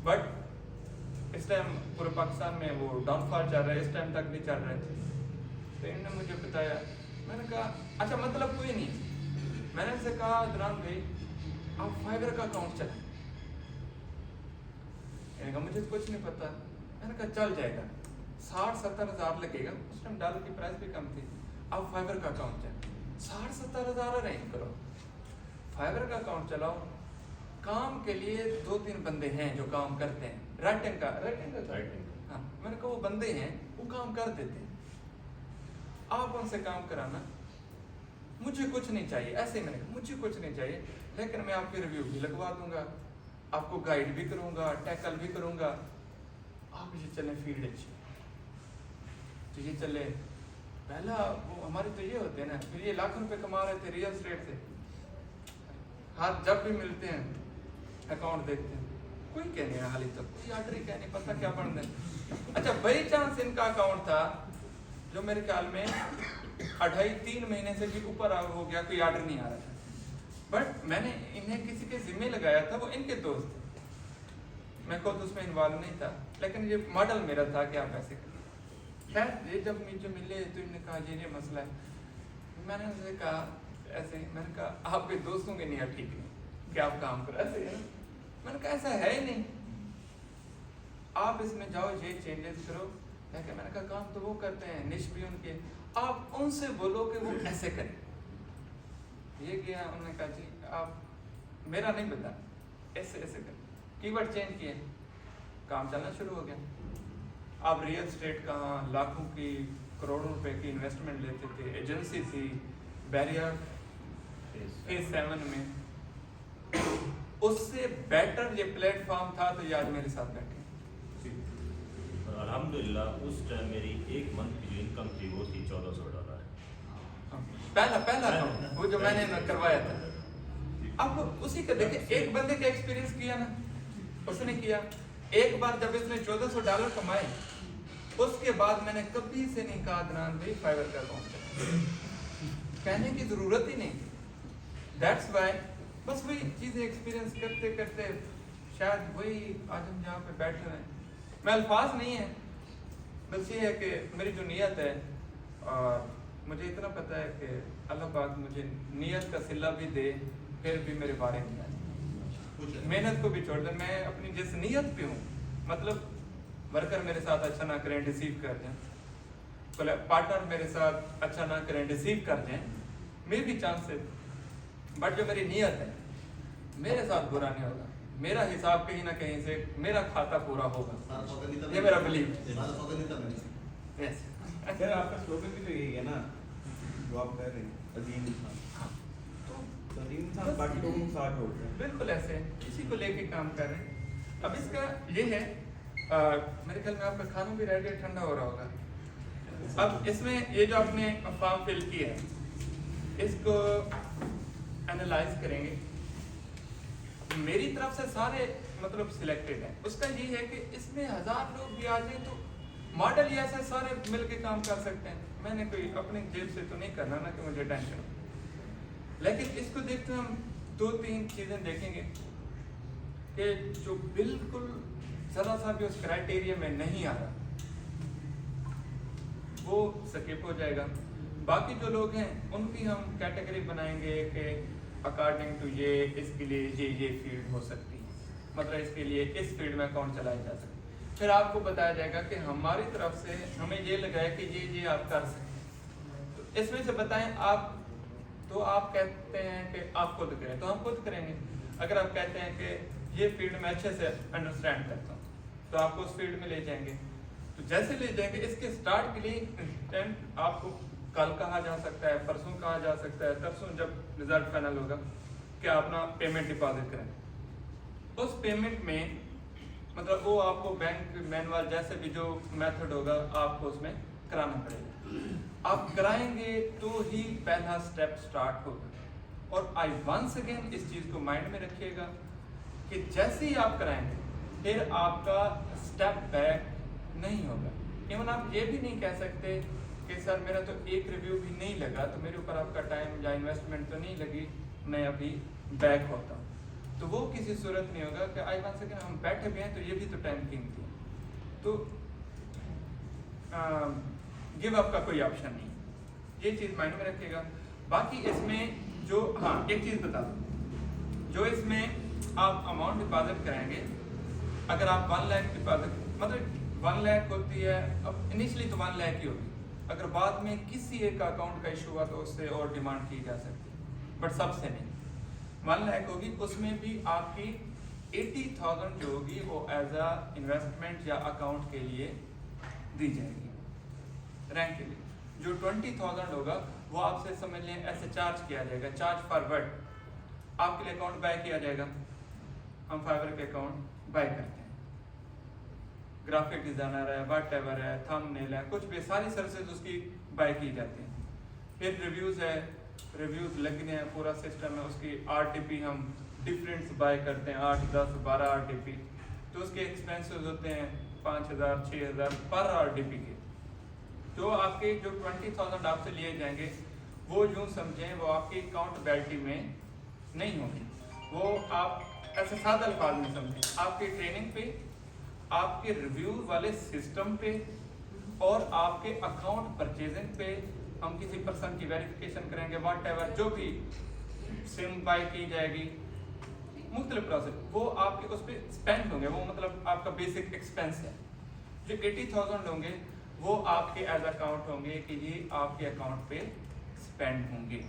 बट इस टाइम पूरे पाकिस्तान में वो डाउनफॉल चल रहा है, इस टाइम तक भी चल रहे थे। तो इन्होंने मुझे बताया, मैंने कहा अच्छा मतलब कोई नहीं, मैंने उनसे कहा अदनान भाई आप फाइबर का अकाउंट चलाएं, मैंने कहा मुझे कुछ नहीं पता, मैंने कहा चल जाएगा, 60-70 हज़ार लगेगा, उस टाइम डॉलर की प्राइस भी कम थी, आप फाइबर का अकाउंट चलाएं, 60-70 हज़ार अरेंज करो, फाइबर का अकाउंट चलाओ, काम के लिए 2-3 बंदे हैं जो काम करते हैं, राइटिंग का हाँ, मैंने कहा वो बंदे हैं, वो काम कर देते हैं, आप उनसे काम कराना, मुझे कुछ नहीं चाहिए। ऐसे ही मैंने कहा मुझे कुछ नहीं चाहिए, लेकिन मैं आपके रिव्यू भी लगवा दूंगा, आपको गाइड भी करूंगा, टैकल भी करूंगा, आप ये चले फील्ड अच्छी, तो ये चले। पहला वो हमारे तो ये होते हैं ना, फिर ये लाखों रुपए कमा रहे थे रियल एस्टेट से, हाथ जब भी मिलते हैं अकाउंट देखते हैं, कोई कह नहीं रहा, हाल ही तक कोई आर्डर ही कह नहीं, पता क्या बन रहे। अच्छा बाई चांस इनका अकाउंट था जो मेरे ख्याल में 2.5-3 महीने से भी ऊपर हो गया, कोई आर्डर नहीं आ रहा था, बट मैंने इन्हें किसी के जिम्मे लगाया था, वो इनके दोस्त थे, मैं खुद उसमें इन्वॉल्व नहीं था, लेकिन ये मॉडल मेरा था कि आप ऐसे करें। खैर ये जब मुझे मिले तो इन्होंने कहा ये मसला है, मैंने उनसे कहा ऐसे, मैंने कहा आपके दोस्तों के नहीं ठीक नहीं कि आप काम करो ऐसे है ना, मैंने कहा ऐसा है ही नहीं, आप इसमें जाओ ये चेंजेस करो। मैंने कहा काम तो वो करते हैं, निश भी उनके, आप उनसे बोलो कि वो ऐसे करें। ये किया, उन्होंने कहा जी आप मेरा नहीं बता, ऐसे ऐसे करें, कीवर्ड चेंज किए, काम चलना शुरू हो गया। आप रियल एस्टेट कहाँ लाखों की करोड़ों रुपए की इन्वेस्टमेंट लेते थे, एजेंसी थी बैरियर फेज 7 में, उससे बेटर ये प्लेटफॉर्म था, तो ये आज मेरे साथ बैठे। अल्हम्दुलिल्लाह उस टाइम मेरी एक मंथ की जो इनकम थी वो थी $1400। पहला वो जो मैंने करवाया था। अब उसी का देखिए, एक बंदे का एक्सपीरियंस किया ना, उसने किया एक बार, जब इसने $1400 कमाए, उसके बाद मैंने कभी से नहीं कहा अदनान भाई फाइवर का अकाउंट, कहने की जरूरत ही नहीं। दैट्स वाई बस वही चीजें एक्सपीरियंस करते करते शायद वही आज हम जहाँ पे बैठे हुए हैं। मैं अल्फाज नहीं है, बस ये है कि मेरी जो नीयत है, और मुझे इतना पता है कि अल्लाह पाक मुझे नीयत का सिला भी दे, फिर भी मेरे बारे में मेहनत को भी छोड़ दे। मैं अपनी जिस नीयत पे हूँ, मतलब वर्कर मेरे साथ अच्छा ना करें, डिसीव कर दें, पार्टनर मेरे साथ अच्छा ना करें, डिसीव कर दें, मे भी चांसेस, बट जो मेरी नीयत है मेरे साथ बुरा नहीं होगा, मेरा हिसाब कहीं ना कहीं से मेरा खाता पूरा होगा, ये मेरा बिलीव है। यस सर आपका स्लोगन भी तो यही है ना जो आप कर रहे हैं, अजीम इंसान, तो अजीम इंसान बाकी लोगों के साथ होते हैं, बिल्कुल ऐसे इसी को लेके काम कर रहे हैं। अब इसका ये है, मेरे ख्याल में आपका खाना भी रेडी ठंडा हो रहा होगा। अब इसमें ये जो आपने फॉर्म फिल किया है, इसको एनालाइज करेंगे। मेरी तरफ से सारे मतलब सिलेक्टेड हैं, उसका ये है कि इसमें 1000 लोग भी आ जाए तो मॉडल ये ऐसे सारे मिलके काम कर सकते हैं। मैंने कोई अपनी जेब से तो नहीं करना ना कि मुझे टेंशन हो, लेकिन इसको देखते हुए हम 2-3 चीजें देखेंगे कि जो बिल्कुल जरा सा भी उस क्राइटेरिया में नहीं आ रहा वो स्किप हो जाएगा। बाकी जो लोग हैं उनकी हम कैटेगरी बनाएंगे कि अकॉर्डिंग टू ये इसके लिए ये फील्ड हो सकती है, मतलब इसके लिए इस फील्ड में अकाउंट चलाया जा सकता है। फिर आपको बताया जाएगा कि हमारी तरफ से हमें ये लगा है कि ये आप कर सकते हैं, तो इसमें से बताएं आप, तो आप कहते हैं कि आप खुद करें तो हम खुद करेंगे। अगर आप कहते हैं कि ये फील्ड में अच्छे से अंडरस्टैंड करता हूँ तो आपको उस फील्ड में ले जाएंगे। तो जैसे ले जाएंगे, इसके स्टार्ट के लिए इंस्टेंट आपको कल कहा जा सकता है, परसों कहा जा सकता है, तरसों जब रिजल्ट फाइनल होगा कि अपना पेमेंट डिपॉजिट करें। उस पेमेंट में मतलब वो आपको बैंक मैनुअल जैसे भी जो मेथड होगा आपको उसमें कराना पड़ेगा। आप कराएंगे तो ही पहला स्टेप स्टार्ट होगा। और आई वंस अगेन इस चीज़ को माइंड में रखिएगा कि जैसे ही आप कराएंगे फिर आपका स्टेप बैक नहीं होगा। इवन आप ये भी नहीं कह सकते कि सर मेरा तो एक रिव्यू भी नहीं लगा तो मेरे ऊपर आपका टाइम या इन्वेस्टमेंट तो नहीं लगी, मैं अभी बैक होता हूँ, तो वो किसी सूरत नहीं होगा कि आई वंस अगेन हम बैठे भी हैं तो ये भी तो टाइम कीमती है, तो गिव अप का कोई ऑप्शन नहीं, ये चीज़ माइंड में रखिएगा। बाकी इसमें जो एक चीज़ बता दूँ, जो इसमें आप अमाउंट डिपॉजिट कराएंगे, अगर आप 1 लाख डिपॉजिट मतलब 1 लाख होती है, अब इनिशियली तो 1 लाख ही होगी, अगर बाद में किसी एक अकाउंट का इशू हुआ तो उससे और डिमांड की जा सकती है, बट सबसे नहीं 1 लाख होगी। उसमें भी आपकी 80,000 जो होगी वो एज अ इन्वेस्टमेंट या अकाउंट के लिए दी जाएगी रैंक के लिए। जो 20,000 होगा वो आपसे समझ लें ऐसे चार्ज किया जाएगा, चार्ज फॉरवर्ड आपके लिए अकाउंट बाय किया जाएगा। हम फाइवर के अकाउंट बाय करते हैं, ग्राफिक डिजाइनर है, व्हाटएवर है, थंबनेल है, कुछ भी सारी सर्विसेज उसकी बाय की जाती हैं। फिर रिव्यूज़ है, रिव्यूज़ लगने हैं, पूरा सिस्टम है, उसकी RTP हम डिफरेंट्स बाय करते हैं, 8, 10, 12 RTP, तो उसके एक्सपेंसेस होते हैं 5,000, 6,000 पर RTP के। तो आपके जो 20,000 आपसे लिए जाएंगे वो यूँ समझें वो आपकी अकाउंटेबिलिटी में नहीं होगी, वो आप ऐसे सादा अल्फाज में समझें, आपकी ट्रेनिंग पे, आपके रिव्यू वाले सिस्टम पे और आपके अकाउंट परचेजिंग पे हम किसी पर्सन की वेरिफिकेशन करेंगे, व्हाटएवर जो भी सिम बाय की जाएगी, मुख्तलिफ प्रोसेस वो आपके उस पर स्पेंड होंगे, वो मतलब आपका बेसिक एक्सपेंस है। जो 80,000 होंगे वो आपके एज अकाउंट होंगे कि ये आपके अकाउंट पे स्पेंड होंगे,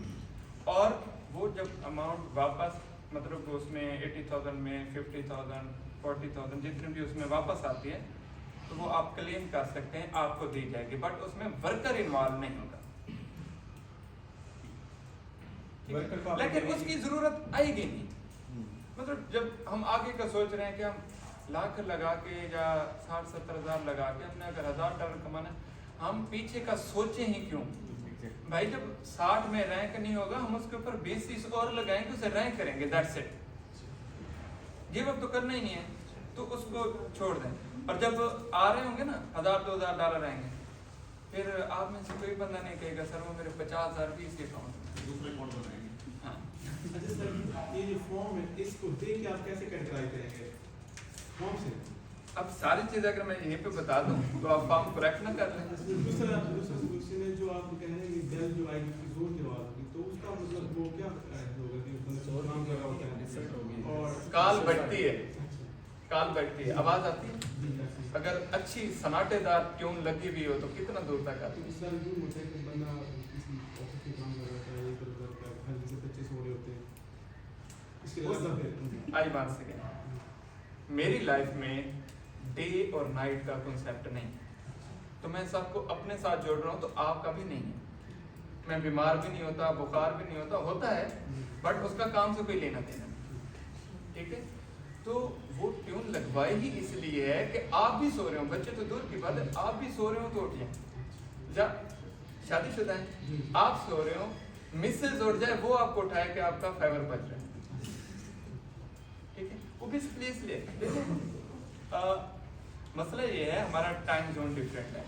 और वो जब अमाउंट वापस मतलब उसमें 80,000 में 50,000, 40,000 जितनी भी उसमें वापस आती है तो वो आप क्लेम कर सकते हैं, आपको दी जाएगी, बट उसमें वर्कर इन्वॉल्व नहीं होगा। लेकिन उसकी जरूरत आएगी नहीं, मतलब जब हम आगे का सोच रहे हैं कि हम लाख लगा के या 60-70 हज़ार लगा के हमने अगर $1,000 कमाना, हम पीछे का सोचे ही क्यों भाई। जब 60 में रैंक नहीं होगा हम उसके ऊपर 20 और लगाएंगे, उसे रैंक करेंगे, दैट्स इट। गिव अप तो करना ही नहीं है तो उसको छोड़ दें। और जब आ रहे होंगे ना $1,000-2,000 आएंगे, फिर आप में से कोई बंदा नहीं कहेगा सर वो मेरे 50,000 भी इसी अकाउंट में, दूसरे अकाउंट बनाएंगे। हाँ अच्छा सर, ये जो फॉर्म है इसको देख के आप कैसे कैटेगराइज करेंगे फॉर्म से? अब सारी चीज़ अगर मैं यहीं पे बता दूं तो आप फॉर्म करेक्ट ना कर लें। दूसरा क्वेश्चन है जो आप कह रहे हैं कि डेल जो आएगी की जोर की आवाज होगी, तो उसका मतलब वो क्या होगा कि उसमें काम कर रहा होता है और काल बढ़ती है, काल बढ़ती है, आवाज आती है, अगर अच्छी सन्नाटेदार ट्यून लगी हुई हो तो कितना दूर तक आती है। दूसरा जो होता है कि बंदा किसी ऑफिस में काम कर रहा है, इधर उधर का घर जैसे बच्चे सो रहे होते हैं, इसके अलावा फिर आई बात से कहना, मेरी लाइफ में डे और नाइट का कॉन्सेप्ट नहीं, तो मैं सबको अपने साथ जोड़ रहा हूँ, तो आपका भी नहीं है। मैं बीमार भी नहीं होता, बुखार भी नहीं होता, होता है बट उसका काम से कोई लेना देना नहीं, ठीक है। तो वो ट्यून लगवाई ही इसलिए है कि आप भी सो रहे हो, बच्चे तो दूर की बात है, आप भी सो रहे हो तो उठ जाए, या शादीशुदा है आप सो रहे हो, मिसेज उठ जाए वो आपको उठाए कि आपका फाइवर बज रहा है, ठीक है। वो भी इसलिए मसला ये है हमारा टाइम जोन डिफरेंट है।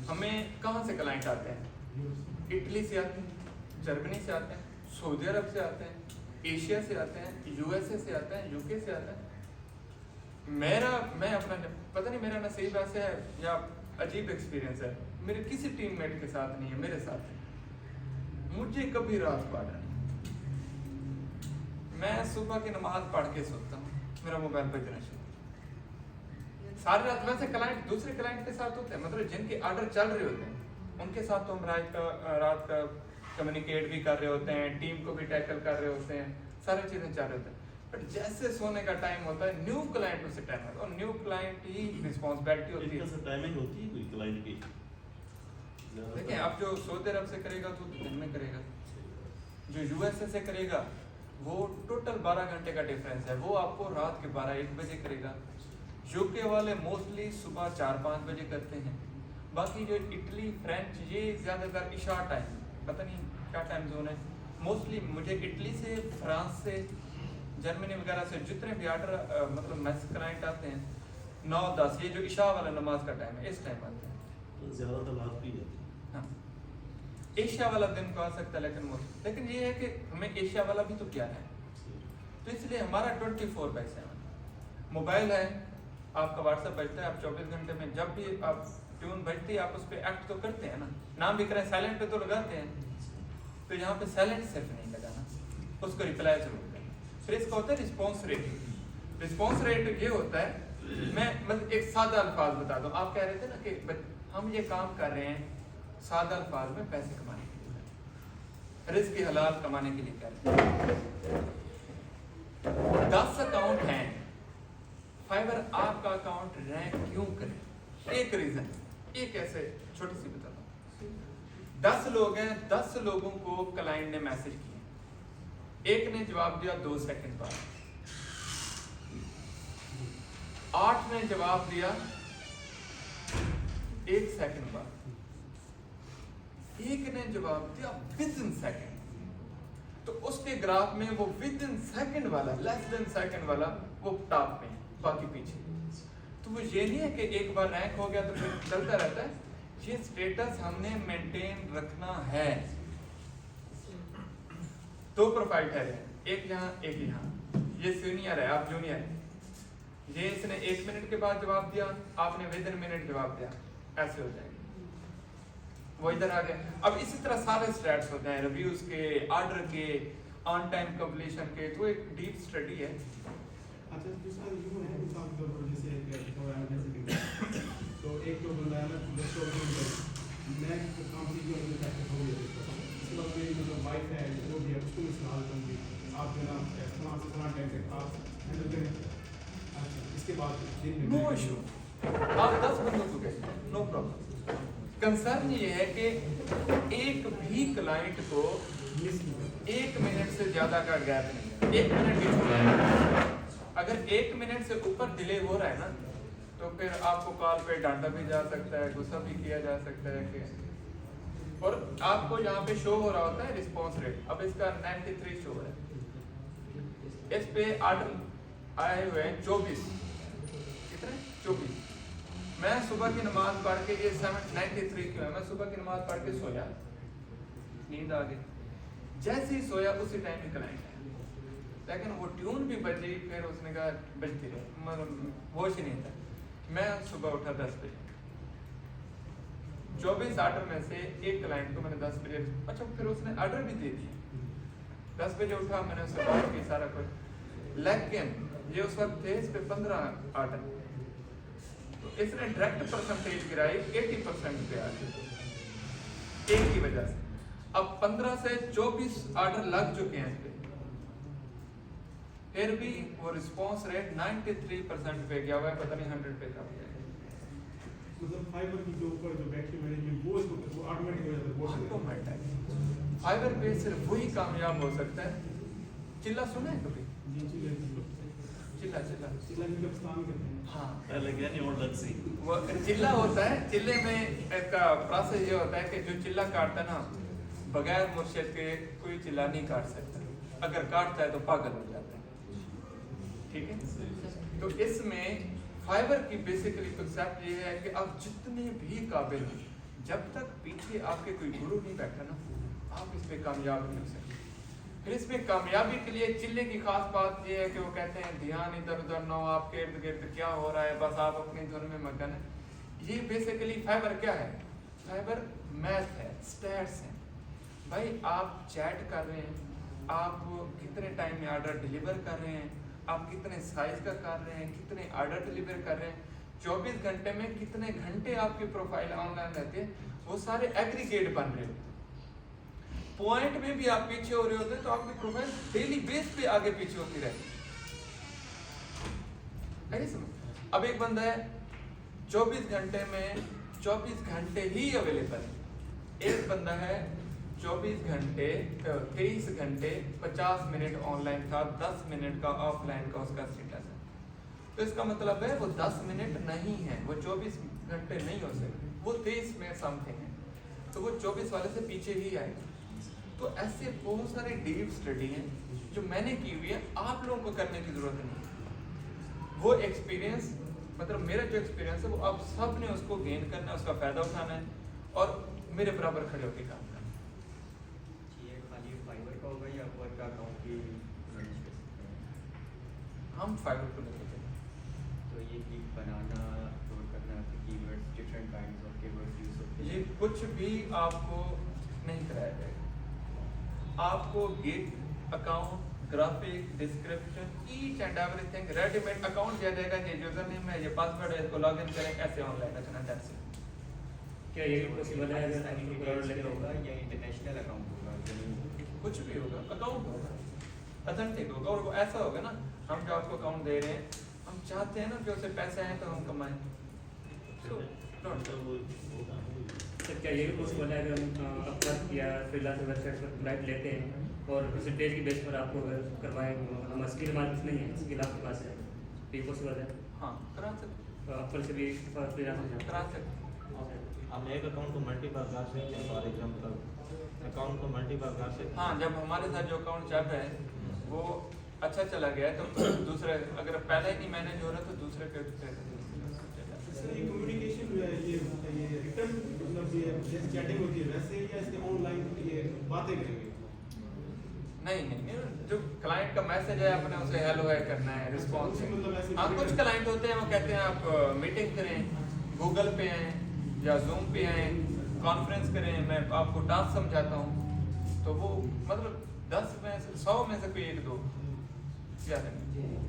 हमें कहाँ से क्लाइंट आते हैं? इटली से आते हैं, जर्मनी से आते हैं, सऊदी अरब से आते हैं, एशिया से आते हैं, USA से आते हैं, UK से आते हैं। मैं अपना पता नहीं मेरा नसीब ऐसे है या अजीब एक्सपीरियंस है, मेरे किसी टीममेट के साथ नहीं है, मेरे साथ है। मुझे कभी रात पाड़ा नहीं, मैं सुबह की नमाज पढ़ के सोता हूँ, मेरा मोबाइल बजना शुरू, सारी रात। वैसे क्लाइंट दूसरे क्लाइंट के साथ होते हैं, मतलब जिनके ऑर्डर चल रहे होते हैं उनके साथ तो हम रात का कम्युनिकेट भी कर रहे होते हैं, टीम को भी टैकल कर रहे होते हैं, सारी चीज़ें चल रहे होते हैं। बट जैसे सोने का टाइम होता है न्यू क्लाइंट उसे टाइम होता है, और न्यू क्लाइंट ही रिस्पॉन्सिबिलिटी होती है। टाइमिंग होती है कोई क्लाइंट की? देखिए अब जो सऊदी अरब से करेगा तो दिन में करेगा, जो USA से करेगा वो टोटल 12 घंटे का डिफरेंस है, वो आपको रात के 12-1 बजे करेगा। UK वाले मोस्टली सुबह 4-5 बजे करते हैं। बाकी जो इटली, फ्रेंच, ये ज़्यादातर इशा टाइम, पता नहीं क्या टाइम जोन है। मोस्टली मुझे इटली से, फ्रांस से, जर्मनी वगैरह से जितने भी ऑर्डर मतलब मैस क्लाइंट आते हैं 9-10, ये जो इशा वाला नमाज का टाइम है इस टाइम आते हैं, तो ज़्यादातर रात भी जाती है। हाँ एशिया वाला दिन को आ सकता है, लेकिन ये है कि हमें एशिया वाला भी तो क्या है, तो इसलिए हमारा 24/7 मोबाइल है, आपका व्हाट्सएप बजता है, आप 24 घंटे में जब भी आप ट्यून बजती है आप उस पर एक्ट तो करते हैं ना, नाम भी करें साइलेंट पे तो लगाते हैं, तो यहाँ पे साइलेंट सिर्फ नहीं लगाना, उसको रिप्लाई जरूर करें। फिर इसका होता है रिस्पॉन्स रेट। रिस्पॉन्स रेट ये होता है, मैं मतलब एक सादा अल्फाज बता दूँ, आप कह रहे थे ना कि हम ये काम कर रहे हैं सादा अल्फाज में पैसे कमाने के लिए, रिस्क हलाल कमाने के लिए कर रहे हैं। 10 अकाउंट हैं, फाइवर आपका अकाउंट रैंक क्यों करे? एक रीजन, एक ऐसे छोटी सी बताता हूँ। 10 लोग हैं, 10 लोगों को क्लाइंट ने मैसेज किया, एक ने जवाब दिया 2 सेकंड बाद, 8 ने जवाब दिया 1 सेकंड बाद, एक ने जवाब दिया विद इन सेकंड। तो उसके ग्राफ में वो विद इन सेकंड वाला, लेस देन सेकंड वाला वो टॉप में, बाकी पीछे। तो वो ये नहीं है कि एक बार रैंक हो गया तो फिर चलता रहता है, ये स्टेटस हमने मेंटेन रखना है। 2 प्रोफाइल ठहरे हैं, एक यहाँ एक यहाँ। ये सीनियर है, आप जूनियर है। ये इसने 1 मिनट के बाद जवाब दिया, आपने विद इन मिनट जवाब दिया, ऐसे हो जाएगा। वो इधर आ गए। अब इसी तरह सारे स्टैट्स होते हैं, रिव्यूज के, ऑर्डर के, ऑन टाइम कंप्लीशन के। तो एक डीप स्टडी है। अच्छा, दूसरा यूँ है मिसाल के तौर पर, जैसे तो एक तो बंदा है ना, मैं काम सीख हो गया, उसके बाद मेरी मतलब वाइफ है, जो भी है, उसको मैं सलाह दूँगी, आप जो ना इतना टाइम तक आप हैंडल करें। अच्छा, इसके बाद दिन में नो इशू, आप 10 बंदों को कहें, नो प्रॉब्लम। कंसर्न ये है कि एक भी क्लाइंट को 1 मिनट से ज्यादा का गैप नहीं है। 1 मिनट भी छूट है। अगर 1 मिनट से ऊपर डिले हो रहा है ना, तो फिर आपको कॉल पे डांटा भी जा सकता है, गुस्सा भी किया जा सकता है कि, और आपको यहाँ पे शो हो रहा होता है रिस्पॉन्स रेट। अब इसका 93 शो है, इस पे ऑर्डर आए हुए हैं 24, कितने 24। मैं सुबह की नमाज पढ़ के, ये 93 क्यों है, मैं सुबह की नमाज पढ़ के सोया, नींद आ गई, जैसे ही सोया उसी टाइम ही क्लाइंट है, लेकिन वो ट्यून भी बजी, फिर उसने कहा बजती रही, मतलब होश ही नहीं था। मैं सुबह उठा 10 बजे, 24 ऑर्डर में से एक क्लाइंट को मैंने 10 बजे, अच्छा फिर उसने ऑर्डर भी दे दिया। 10 बजे उठा, मैंने उससे बात की सारा कुछ, लेकिन ये उस वक्त थे इस पे 15 ऑर्डर, तो इसने डायरेक्ट परसेंटेज गिराई 80% पे आ गई, एक की वजह से। अब 15 से 24 ऑर्डर लग चुके हैं इस पे, फिर भी वो रिस्पॉन्स रेट 93% पे गया हुआ है, पता नहीं 100 पे कब गया है। मतलब फाइबर की जो ऊपर जो बैटरी मैनेजमेंट वो ऑटोमेटिक हो जाता है, ऑटोमेटिक। फाइबर पे सिर्फ वही कामयाब हो सकता है। चिल्ला सुना है कभी? जी चिल्ला चिल्ला चिल्ला भी कप्तान करते हैं। हाँ, वो वो चिल्ला होता है। चिल्ले में इसका प्रोसेस ये होता है कि जो चिल्ला काटता है ना, बगैर मुर्शिद के कोई चिल्ला नहीं काट सकता, अगर काटता है तो पागल हो जाता है, ठीक है। तो इसमें फाइबर की बेसिकली कंसेप्ट ये है कि आप जितने भी काबिल हैं, जब तक पीछे आपके कोई गुरु नहीं बैठा ना, आप इस पे कामयाब नहीं हो सकते। फिर इसमें कामयाबी के लिए चिल्ले की खास बात ये है कि वो कहते हैं ध्यान इधर उधर ना हो, आपके इर्द गिर्द क्या हो रहा है, बस आप अपनी धुन में मगन है। ये बेसिकली फाइबर क्या है? फाइबर मैथ है, स्टैट्स है। भाई आप चैट कर रहे हैं, आप कितने टाइम में ऑर्डर डिलीवर कर रहे हैं, आप कितने साइज का कर रहे हैं, कितने ऑर्डर डिलीवर कर रहे हैं, 24 घंटे में कितने घंटे आपकी प्रोफाइल ऑनलाइन रहती है, वो सारे एग्रीगेट बन रहे होते हैं। पॉइंट में भी आप पीछे हो रहे होते हैं तो आपकी प्रोफाइल डेली बेस पे आगे पीछे होती रहती है। अब एक बंदा है 24 घंटे में 24 घंटे ही अवेलेबल है, एक बंदा है 24 घंटे 23 घंटे 50 मिनट ऑनलाइन था, 10 मिनट का ऑफलाइन का उसका स्टेटस है। तो इसका मतलब है वो 10 मिनट नहीं है, वो 24 घंटे नहीं हो सकते, वो 23 में समथिंग है, तो वो 24 वाले से पीछे ही आएगा। तो ऐसे बहुत सारे डीप स्टडी हैं जो मैंने की हुई है, आप लोगों को करने की जरूरत नहीं। वो एक्सपीरियंस, मतलब मेरा जो एक्सपीरियंस है वो आप सब ने उसको गेन करना है, उसका फायदा उठाना है और मेरे बराबर खड़े होकर काम करना है। ये खाली फाइबर का होगा या वर्क का अकाउंट भी मैनेज कर सकते हैं? हम फाइबर को लेते हैं, तो ये की बनाना, स्टोर करना, keywords, different kinds of keywords use होते हैं। ये कुछ भी आपको नहीं कराया जाएगा। आपको gig account, graphic, description, each and everything readymade account दिया जाएगा, ये यूजर नेम है, ये पासवर्ड है, इसको लॉगिन करें, ऐसे ऑनलाइन रखना। That's it. क्या ये पॉसिबल है अगर पाकिस्तानी होगा या इंटरनेशनल अकाउंट होगा? कुछ भी होगा, अकाउंट होगा। ऑथेंटिक होगा और वो ऐसा होगा ना, हम जो आपको अकाउंट दे रहे हैं हम चाहते हैं ना कि उससे पैसे आए तो हम कमाएं। So, don't. सर क्या ये भी पॉसिबल है अगर हम अपवर्क या फ्रीलांसर वेबसाइट पर क्लाइंट लेते हैं और परसेंटेज की बेस पर आपको अगर करवाएं, हम स्किल हमारे पास नहीं है, स्किल आपके पास है, तो ये पॉसिबल है? हाँ करा सकते, अपवर्क से भी फ्रीलांसर करा सकते। हम एक अकाउंट को मल्टीपल कर सकते हैं, फॉर एग्जांपल अकाउंट को मल्टीपल कर सकते हैं। हाँ जब हमारे साथ जो अकाउंट चल रहा है वो अच्छा चला गया है तो दूसरे अगर पहले ही नहीं मैनेज हो रहा तो दूसरे के सर ये कम्युनिकेशन ये रिटर्न मतलब ये जैसे चैटिंग होती है वैसे या इसके ऑनलाइन ये बातें करेंगे? नहीं, जो क्लाइंट का मैसेज है अपने उसे हेलो है करना है, रिस्पॉन्स है। मतलब ऐसे हाँ कुछ क्लाइंट होते हैं वो कहते हैं आप मीटिंग करें, गूगल पे आएँ या जूम पे आएँ, कॉन्फ्रेंस करें, मैं आपको टास्क समझाता हूँ, तो वो मतलब 10 में से 100 में से कोई 1-2 ज़्यादा नहीं।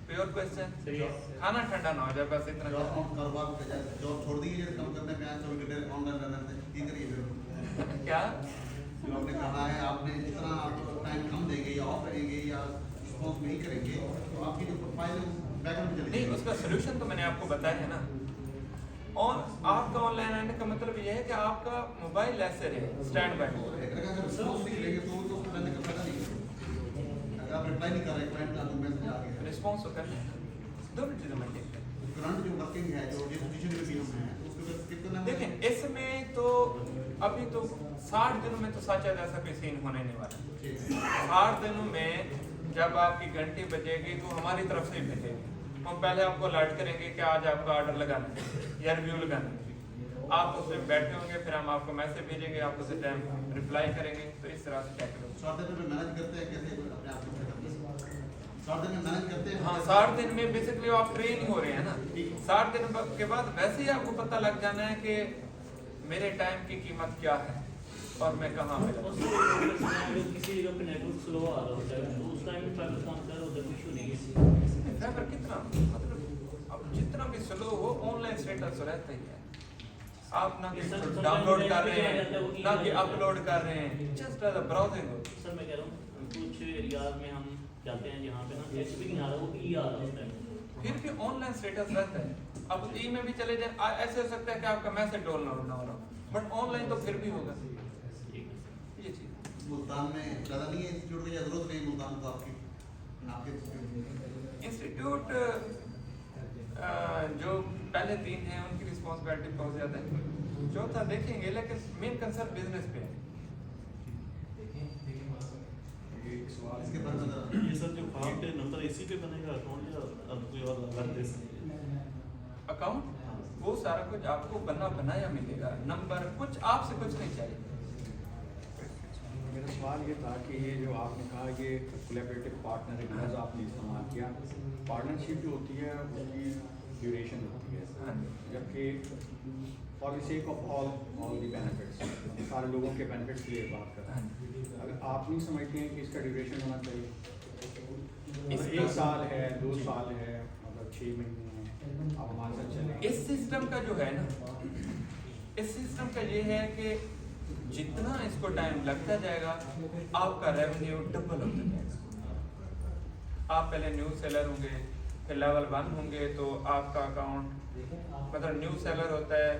प्योर क्वेश्चन, खाना ठंडा ना हो जाए बस इतना। कारोबार जॉब छोड़ दी है, कम करने में आज 24 घंटे ऑनलाइन रहना है, ये करिए फिर क्या जो आपने कहा है, आपने जितना आप टाइम कम देंगे या ऑफ रहेंगे या रिस्पॉन्स नहीं करेंगे तो आपकी जो प्रोफाइल है बैकग्राउंड में चली नहीं, जाएगी। उसका सोल्यूशन तो मैंने आपको बताया है ना। और आपका ऑनलाइन आने का मतलब ये है कि आपका मोबाइल ऐसे रहे स्टैंड बाय। अगर रिस्पॉन्स नहीं करेंगे तो उसको करने का फायदा नहीं है। अगर आप रिप्लाई नहीं कर रहे क्लाइंट का तो मैसेज आ गया, रिस्पॉन्स तो करना है, दोनों चीज़ें मैं देखता हूँ। करंट जो वर्किंग है जो जिस पोजीशन में भी हम हैं उसके ऊपर कितना देखें इसमें तो अभी तो 60 दिनों में तो साचा ऐसा कोई सीन होने नहीं वाला। 60 दिनों में जब आपकी घंटी बजेगी तो हमारी तरफ से ही भेजेगी। हम पहले आपको अलर्ट करेंगे कि आज आपका ऑर्डर लगाना है या रिव्यू लगाना है, आप उसमें बैठे होंगे, फिर हम आपको मैसेज भेजेंगे, आप उसे टाइम रिप्लाई करेंगे। तो इस तरह से टैकल होगा। 60 दिन में मैनेज करते हैं कैसे अपने आप को सेटअप करते हैं? 60 दिन में मैनेज करते हैं। हाँ 60 दिन में बेसिकली आप ट्रेन हो रहे हैं ना। 60 दिन के बाद वैसे ही आपको पता लग जाना है कि मेरे टाइम की कीमत क्या है और मैं कहाँ मिला। किसी जगह पे नेटवर्क स्लो आ रहा होता है तो उस टाइम में ट्रैफिक काम कर रहा होता है, इशू नहीं है। ट्रैफिक कितना मतलब अब जितना भी स्लो हो ऑनलाइन स्टेटस रहता ही है। आप ना कि डाउनलोड कर रहे हैं ना कि अपलोड कर रहे हैं, जस्ट एज अ ब्राउजिंग हो। सर मैं कह रहा हूँ कुछ एरियाज में हम जाते हैं जहाँ पे ना एचपी नहीं आ रहा, वो ई आ रहा होता है, फिर भी ऑनलाइन स्टेटस रहता है। अब ई में भी चले जाए, ऐसे हो सकता है कि आपका मैसेज डाउनलोड ना हो रहा, बट ऑनलाइन तो फिर भी होगा। ये चीज मुल्तान में ज़्यादा नहीं है इंस्टीट्यूट की, जरूरत नहीं मुल्तान को आपके इंस्टीट्यूट जो पहले 3 हैं उनकी रिस्पॉन्सिबिलिटी बहुत ज़्यादा है, चौथा देखेंगे, लेकिन मेन कंसर्न बिजनेस पे है। इसके बाद ये सर जो आपके नंबर इसी पे बनेगा अकाउंट या अब कोई और अलग दे सकते हैं? अकाउंट वो सारा कुछ आपको बनाया मिलेगा, नंबर कुछ आपसे कुछ नहीं चाहिए। मेरा सवाल ये था कि ये जो आपने कहा ये कोलैबोरेटिव पार्टनर एक लफ्ज़ आपने इस्तेमाल किया, पार्टनरशिप जो होती है उसकी ड्यूरेशन होती है, जबकि for the sake of all the benefits, सारे लोगों के बेनिफिट्स के लिए बात कर रहे हैं। अगर आप नहीं समझते हैं कि इसका ड्यूरेशन होना चाहिए, मतलब 1 साल है, 2 साल है, मतलब 6 महीने हैं, आप हमारे साथ चलें। इस सिस्टम का जो है ना, इस सिस्टम का ये है कि जितना इसको टाइम लगता जाएगा आपका रेवेन्यू डबल होता जाएगा। आप पहले न्यू सेलर होंगे, फिर लेवल 1 होंगे तो आपका अकाउंट मतलब न्यू सेलर होता है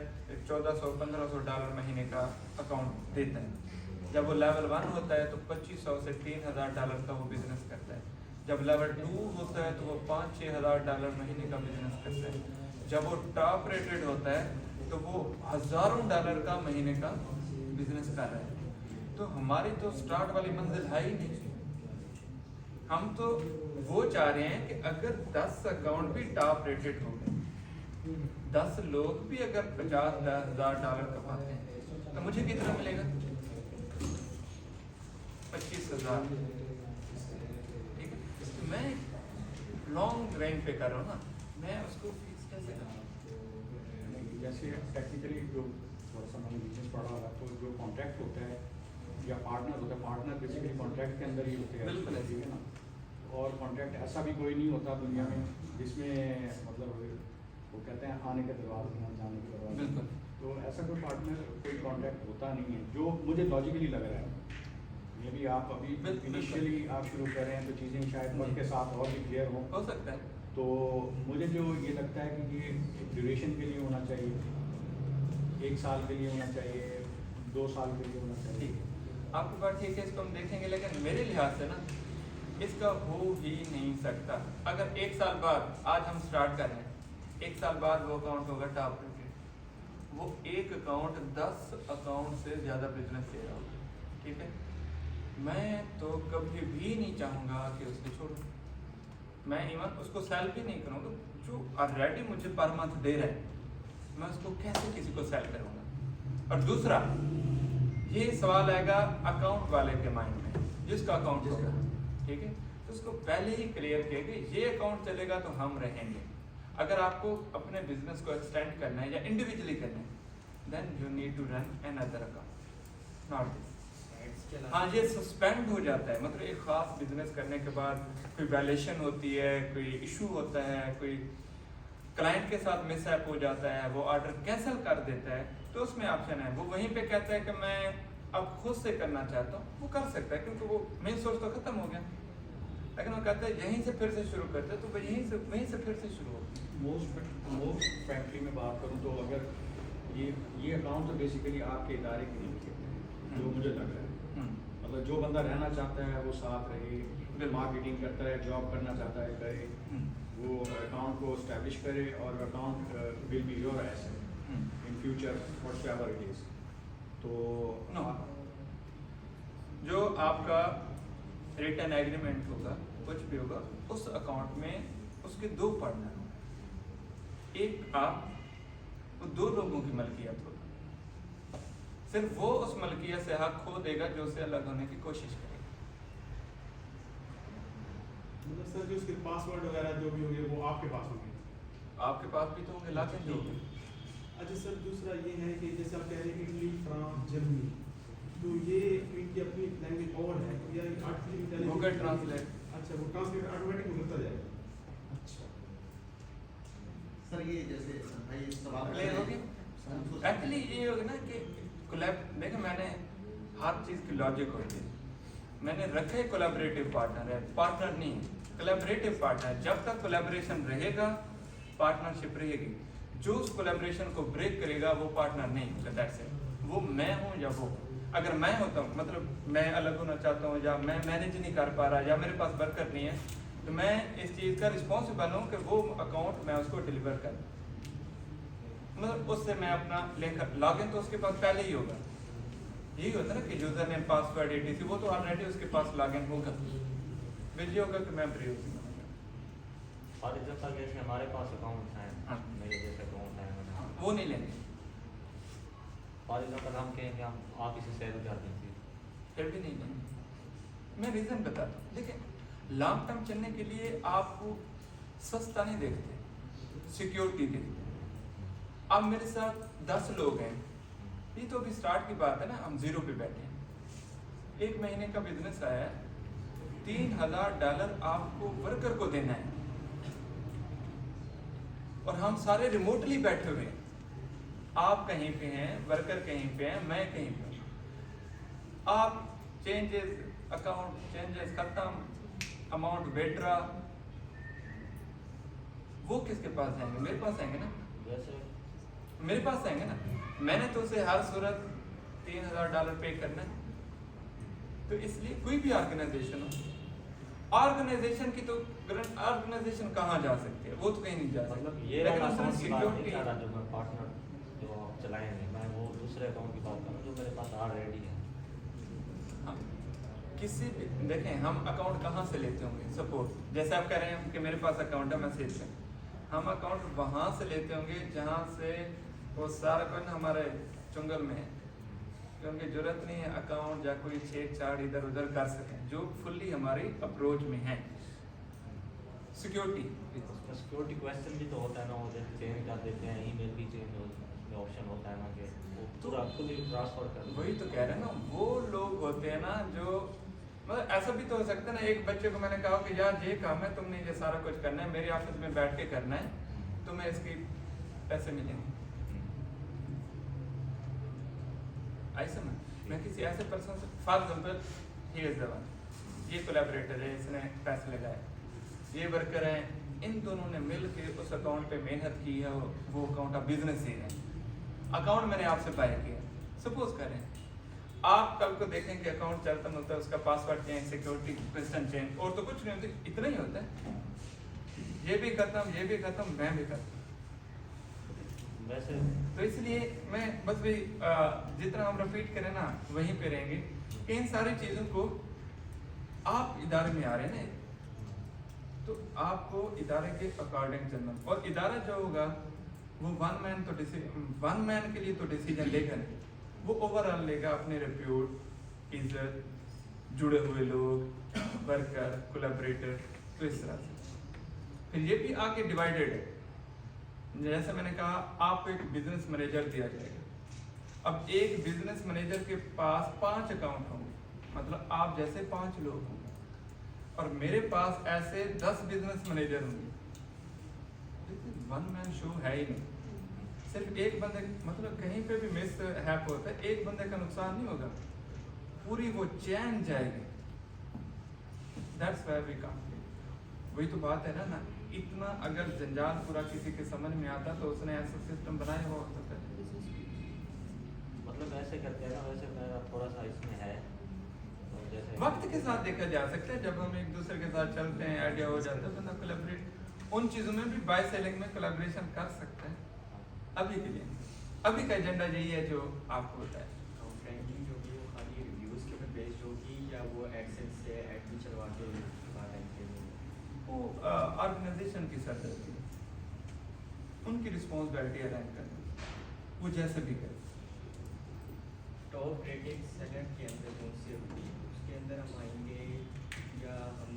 $1400-1500 महीने का अकाउंट देता है। जब वो लेवल 1 होता है तो $2500 से $3000 का वो बिजनेस करता है। जब लेवल 2 होता है तो वो $5-6 महीने का बिजनेस करता है। जब वो टॉप रेटेड होता है तो वो हज़ारों डॉलर का महीने का बिजनेस कर रहा है। तो हमारी तो स्टार्ट वाली मंजिल है ही नहीं। हम तो वो चाह रहे हैं कि अगर 10 अकाउंट भी टॉप रेटेड हो गए, 10 लोग भी अगर $50,000 कमाते हैं तो मुझे कितना मिलेगा? 25,000। ठीक है, तो मैं लॉन्ग रेंज पे कर रहा हूँ ना, मैं उसको फिक्स कैसे करूँ? जैसे टेक्निकली जो थोड़ा सा मैंने बिजनेस पढ़ा होगा तो जो कॉन्ट्रैक्ट होता है या पार्टनर होता है, पार्टनर बेसिकली कॉन्ट्रैक्ट के अंदर ही होते हैं। बिल्कुल ठीक है ना। और कॉन्ट्रैक्ट ऐसा भी कोई नहीं होता दुनिया में जिसमें मतलब वो कहते हैं आने के दरवाजे ना जाने के दरवाजे। बिल्कुल। तो ऐसा कोई पार्टनर कोई कॉन्ट्रैक्ट होता नहीं है जो मुझे लॉजिकली लग रहा है। मे क्योंकि आप अभी बिल्कुल, इनिशियली आप शुरू कर रहे हैं तो चीज़ें शायद वक्त के साथ और भी क्लियर हों। हो सकता है। तो मुझे जो ये लगता है कि ये ड्यूरेशन के लिए होना चाहिए, 1 साल के लिए होना चाहिए, 2 साल के लिए होना चाहिए। ठीक है, आपकी बात ठीक है, इसको हम देखेंगे, लेकिन मेरे लिहाज से ना इसका हो ही नहीं सकता। अगर 1 साल बाद आज हम स्टार्ट कर रहे हैं, 1 साल बाद वो अकाउंट होगा टॉप रेटेड, वो एक अकाउंट 10 अकाउंट से ज़्यादा बिजनेस दे रहा होगा, ठीक है। मैं तो कभी भी नहीं चाहूँगा कि उसको छोड़ूं, मैं इवन उसको सेल भी नहीं करूँगा। जो ऑलरेडी मुझे पर मंथ दे रहा है मैं उसको कैसे किसी को सेल करूँगा। और दूसरा ये सवाल आएगा अकाउंट वाले के माइंड में, जिसका अकाउंट होगा, ठीक है, तो उसको पहले ही क्लियर किया कि ये अकाउंट चलेगा तो हम रहेंगे। अगर आपको अपने बिजनेस को एक्सटेंड करना है या इंडिविजुअली करना है, then you need to run another account, not this. हाँ, ये सस्पेंड हो जाता है, मतलब एक ख़ास बिजनेस करने के बाद कोई वैल्यूएशन होती है, कोई इशू होता है, कोई क्लाइंट के साथ मिसहैप हो जाता है, वो ऑर्डर कैंसिल कर देता है, तो उसमें ऑप्शन है, वो वहीं पे कहता है कि मैं अब खुद से करना चाहता हूँ, वो कर सकता है क्योंकि वो मेन सोर्स तो ख़त्म हो गया। लेकिन वो कहता है यहीं से फिर से शुरू करते हैं, तो वो वहीं से फिर से शुरू होती है। मोस्ट फैक्ट्री में बात करूँ तो अगर ये अकाउंट तो बेसिकली आपके इदारे के लिए लिखे हैं, जो मुझे लग रहा है। मतलब जो बंदा रहना चाहता है वो साथ रहे, मार्केटिंग करता है, जॉब करना चाहता है करे, वो अकाउंट को इस्टेब्लिश करे और account will be your asset in future whatever it is. तो जो आपका रिटर्न एग्रीमेंट होगा, कुछ भी होगा, उस अकाउंट में उसके 2 पार्टनर होंगे, एक आप, वो 2 लोगों की मलकियत होगी। सिर्फ वो उस मलकियत से हक खो देगा जो उससे अलग होने की कोशिश करेगा। मतलब सर जो उसके पासवर्ड वगैरह जो भी होंगे वो आपके पास होंगे? आपके पास भी तो होंगे, लाकिन जो होंगे। अच्छा सर, दूसरा ये है कि जैसे आप कह रहे हैं इटली, फ्रांस, जर्मनी, तो ये इनकी अपनी लैंग्वेज और है या आर्टिफिशियल इंटेलिजेंस गूगल ट्रांसलेट? अच्छा, वो ट्रांसलेट ऑटोमेटिक होता जाएगा। अच्छा सर, ये जैसे भाई सवाल क्लियर हो गया। एक्चुअली ये होगा ना कि कोलैब, देखिए मैंने हर चीज़ की लॉजिक होती है, मैंने रखे कोलैबोरेटिव पार्टनर है, पार्टनर नहीं है, कोलैबोरेटिव पार्टनर। जब तक कोलैबोरेशन रहेगा पार्टनरशिप रहेगी, जो उस कोलैबोरेशन को ब्रेक करेगा वो पार्टनर नहीं होगा। That's it. वो मैं हूँ या वो, अगर मैं होता हूँ, मतलब मैं अलग होना चाहता हूँ या मैं मैनेज नहीं कर पा रहा या मेरे पास वर्कर नहीं है, तो मैं इस चीज़ का रिस्पॉन्सिबल हूँ कि वो अकाउंट मैं उसको डिलीवर कर, मतलब उससे मैं अपना लेकर लॉगिन तो उसके पास पहले ही होगा। यही होता है ना कि यूजर नेम, पासवर्ड, etc, वो तो ऑलरेडी उसके पास लॉगिन होगा, फिर ये होगा कि मैं प्रयोग और एग्जांपल जैसे हमारे पास अकाउंट हैं, हाँ, मेरे जैसे अकाउंट हैं, वो नहीं लेंगे। फॉर एग्जांपल हम कहें कि हम आप इसे सेल कर दीजिए, फिर भी नहीं लेंगे। मैं रीज़न बताता हूँ। देखिए, लॉन्ग टर्म चलने के लिए आपको सस्ता नहीं देखते, सिक्योरिटी देखते। अब मेरे साथ 10 लोग हैं, ये तो अभी स्टार्ट की बात है ना, हम 0 पे बैठे हैं। 1 महीने का बिजनेस आया है, $3000 आपको वर्कर को देना है और हम सारे रिमोटली बैठे हुए हैं। आप कहीं पे हैं, वर्कर कहीं पे हैं, मैं कहीं पे हूँ। आप चेंजेस, अकाउंट चेंजेस खत्म, अमाउंट वेट्रा, वो किसके पास जाएंगे? मेरे पास आएंगे ना, जैसे मेरे पास आएंगे ना। मैंने तो उसे हर सूरत $3000 पे करना है। तो इसलिए कोई भी ऑर्गेनाइजेशन हो, ऑर्गेनाइजेशन की तो ऑर्गेनाइजेशन कहाँ जा सकती है? वो तो कहीं नहीं जा सकती। मतलब ये वाला अकाउंट की बात नहीं कर रहा, जो मैं पार्टनर जो आप चलाएंगे, मैं वो दूसरे अकाउंट की बात कर रहा हूँ जो मेरे पास ऑलरेडी है। हाँ, किसी भी, देखें हम अकाउंट कहाँ से लेते होंगे? सपोज जैसे आप कह रहे हैं कि मेरे पास अकाउंट है, मैं सेल्स में, हम अकाउंट वहाँ से लेते होंगे जहाँ से वो सारा कुछ हमारे चुंगल में है, क्योंकि जरूरत नहीं है अकाउंट या कोई छेड़छाड़ इधर उधर कर सकें, जो फुल्ली हमारी अप्रोच में है। सिक्योरिटी, उसमें सिक्योरिटी क्वेश्चन भी तो होता है ना, वो जैसे चेंज कर देते हैं, ईमेल भी चेंज में ऑप्शन होता है ना कि वो पूरा खुद ही ट्रांसफर कर। वही तो कह रहे हैं ना, वो लोग होते हैं ना जो, मतलब ऐसा भी तो हो सकता है ना, एक बच्चे को मैंने कहा कि यार ये काम है, तुमने ये सारा कुछ करना है, मेरे ऑफिस में बैठ के करना है, तुम्हें इसकी पैसे मिलेंगे। ऐसा मैं किसी ऐसे पर्सन से, for example he is the one, ये कोलैबोरेटर है, इसने पैसे लगाए, ये वर्कर है, इन दोनों ने मिल के उस अकाउंट पे मेहनत की है, वो अकाउंट अब बिजनेस ही है, अकाउंट मैंने आपसे बाय किया। सपोज करें आप कल को देखें कि अकाउंट चलता होता है, उसका password change, security question change, और तो कुछ नहीं होता, इतना ही होता है, ये भी खत्म, ये भी खत्म, मैं भी खत्म। वैसे तो इसलिए मैं बस भी जितना हम रिपीट करें ना वहीं पे रहेंगे कि इन सारी चीज़ों को आप इदारे में आ रहे हैं ना, तो आपको इदारे के अकॉर्डिंग चलना, और इदारा जो होगा वो वन मैन के लिए तो डिसीजन लेगा नहीं, वो ओवरऑल लेगा अपने रिप्यूट, इज्जत, जुड़े हुए लोग, वर्कर, कोलैबोरेटर, तो इस तरह से। फिर ये भी आगे डिवाइडेड है, जैसे मैंने कहा आपको एक बिजनेस मैनेजर दिया जाएगा, अब एक बिजनेस मैनेजर के पास 5 अकाउंट होंगे, मतलब आप जैसे 5 लोग होंगे, और मेरे पास ऐसे 10 बिजनेस मैनेजर होंगे, वन मैन शो है ही नहीं, सिर्फ एक बंदे, मतलब कहीं पे भी मिस हैप होता है, एक बंदे का नुकसान नहीं होगा, पूरी वो चैन जाएगी। That's why we can't. वही तो बात है ना, इतना अगर जंजाल पूरा किसी के समझ में आता तो उसने ऐसा सिस्टम बनाया हुआ होता है। मतलब ऐसे करते हैं ना, वैसे मेरा थोड़ा सा इसमें है, तो जैसे वक्त के साथ देखा जा सकता है, जब हम एक दूसरे के साथ चलते हैं, आइडिया हो जाता है, बंदा कोलैबोरेट उन चीज़ों में भी बाय सेलिंग में कोलैबोरेशन कर सकता है। अभी के लिए अभी का एजेंडा यही है जो आपको होता है। रैंकिंग जो भी वो खाली रिव्यूज़ के ऊपर बेस्ड होगी या वो एक्सेस से ऐड भी चलवा के वो ऑर्गेनाइजेशन की सरदर्दी, उनकी रिस्पॉन्सिबिलिटी है रैंक करने, वो जैसे भी करे। टॉप रेटेड सेलर के अंदर कौन सी होती है, उसके अंदर हम आएंगे या हम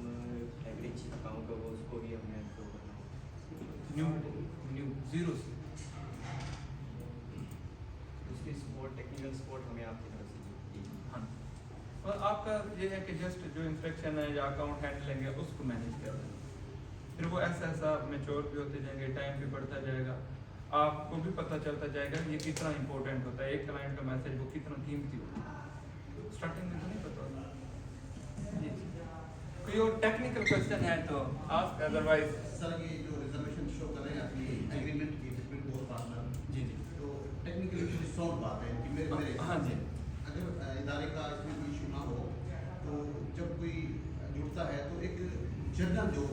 एवरेज अकाउंट होगा उसको भी हमें इंप्रूव करना होगा? न्यू जीरो से उसकी सपोर्ट, टेक्निकल सपोर्ट हमें आपकी तरफ से दी। हाँ, और आपका ये है कि जस्ट जो इंस्ट्रक्शन है या अकाउंट हैंडलिंग है उसको मैनेज करना, फिर वो ऐसा मैच्योर भी होते जाएंगे, टाइम भी बढ़ता जाएगा, आपको भी पता चलता जाएगा ये कितना इंपॉर्टेंट होता है, एक क्लाइंट का मैसेज वो कितना कीमती होता है, स्टार्टिंग में तो नहीं पता होता। कोई और टेक्निकल क्वेश्चन है तो आस्क, अदरवाइज। सर ये जो रिजर्वेशन शो कर रहे हैं अपनी एग्रीमेंट की बिटवीन बोथ पार्टनर, जी, तो टेक्निकली सॉल्व बात है कि मेरे हाँ जी, अगर इदारे का इसमें कोई इशू ना हो तो जब कोई जुड़ता है तो एक जनरल जो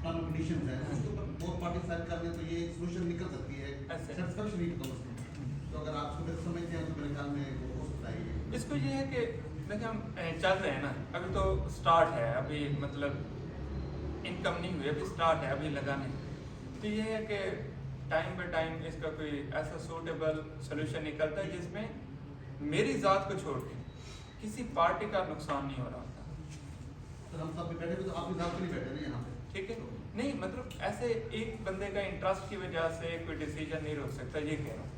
टर्म कंडीशन है उसके ऊपर बोथ पार्टी साइन कर दें तो ये सोल्यूशन निकल सकती है, सेटिस्फैक्शन नहीं कम से कम। तो अगर आप उसको समझते हैं तो मेरे ख्याल में हो सकता है ये। इसको ये है कि देखिए हम चल रहे हैं ना, अभी तो स्टार्ट है, अभी मतलब इनकम नहीं हुई, अभी स्टार्ट है, अभी लगा नहीं, तो ये है कि टाइम बाय टाइम इसका कोई ऐसा सूटेबल सोल्यूशन निकलता है जिसमें मेरी ज़ात को छोड़ के किसी पार्टी का नुकसान नहीं हो रहा होता। तो हम सब बैठे तो आपकी ज़ात के लिए बैठे नहीं यहाँ पे, ठीक है, नहीं मतलब ऐसे एक बंदे का इंटरेस्ट की वजह से कोई डिसीजन नहीं रोक सकता, ये कह रहा हूँ।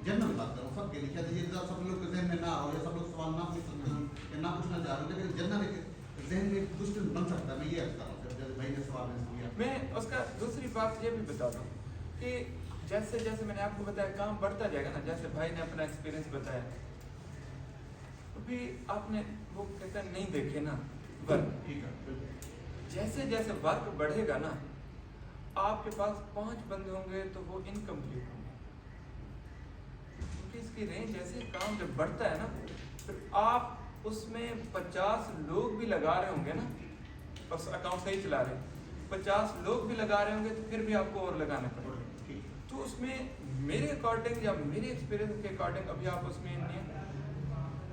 जनरल बात करो सबके लिए, शायद ये सब लोग के जहन में ना हो या सब लोग सवाल ना पूछ सकते हो या ना पूछना चाह रहे हो, लेकिन जनरल एक जहन में क्वेश्चन बन सकता है। मैं ये अर्ज कर रहा हूँ जैसे भाई ने सवाल में किया। मैं उसका दूसरी बात ये भी बता दूँ कि जैसे जैसे मैंने आपको बताया काम बढ़ता जाएगा ना, जैसे भाई ने अपना एक्सपीरियंस बताया, अभी आपने वो कहता है नहीं देखे ना वर्क, ठीक है, जैसे जैसे वर्क बढ़ेगा ना आपके पास 5 बंदे होंगे तो वो इनकम्प्लीट होंगे, क्योंकि इसकी रेंज जैसे काम जब बढ़ता है ना फिर आप उसमें 50 लोग भी लगा रहे होंगे ना, और अकाउंट सही चला रहे हैं, 50 लोग भी लगा रहे होंगे तो फिर भी आपको और लगाने पड़ेंगे। तो उसमें मेरे अकॉर्डिंग या मेरे एक्सपीरियंस के अकॉर्डिंग अभी आप उसमें नहीं है,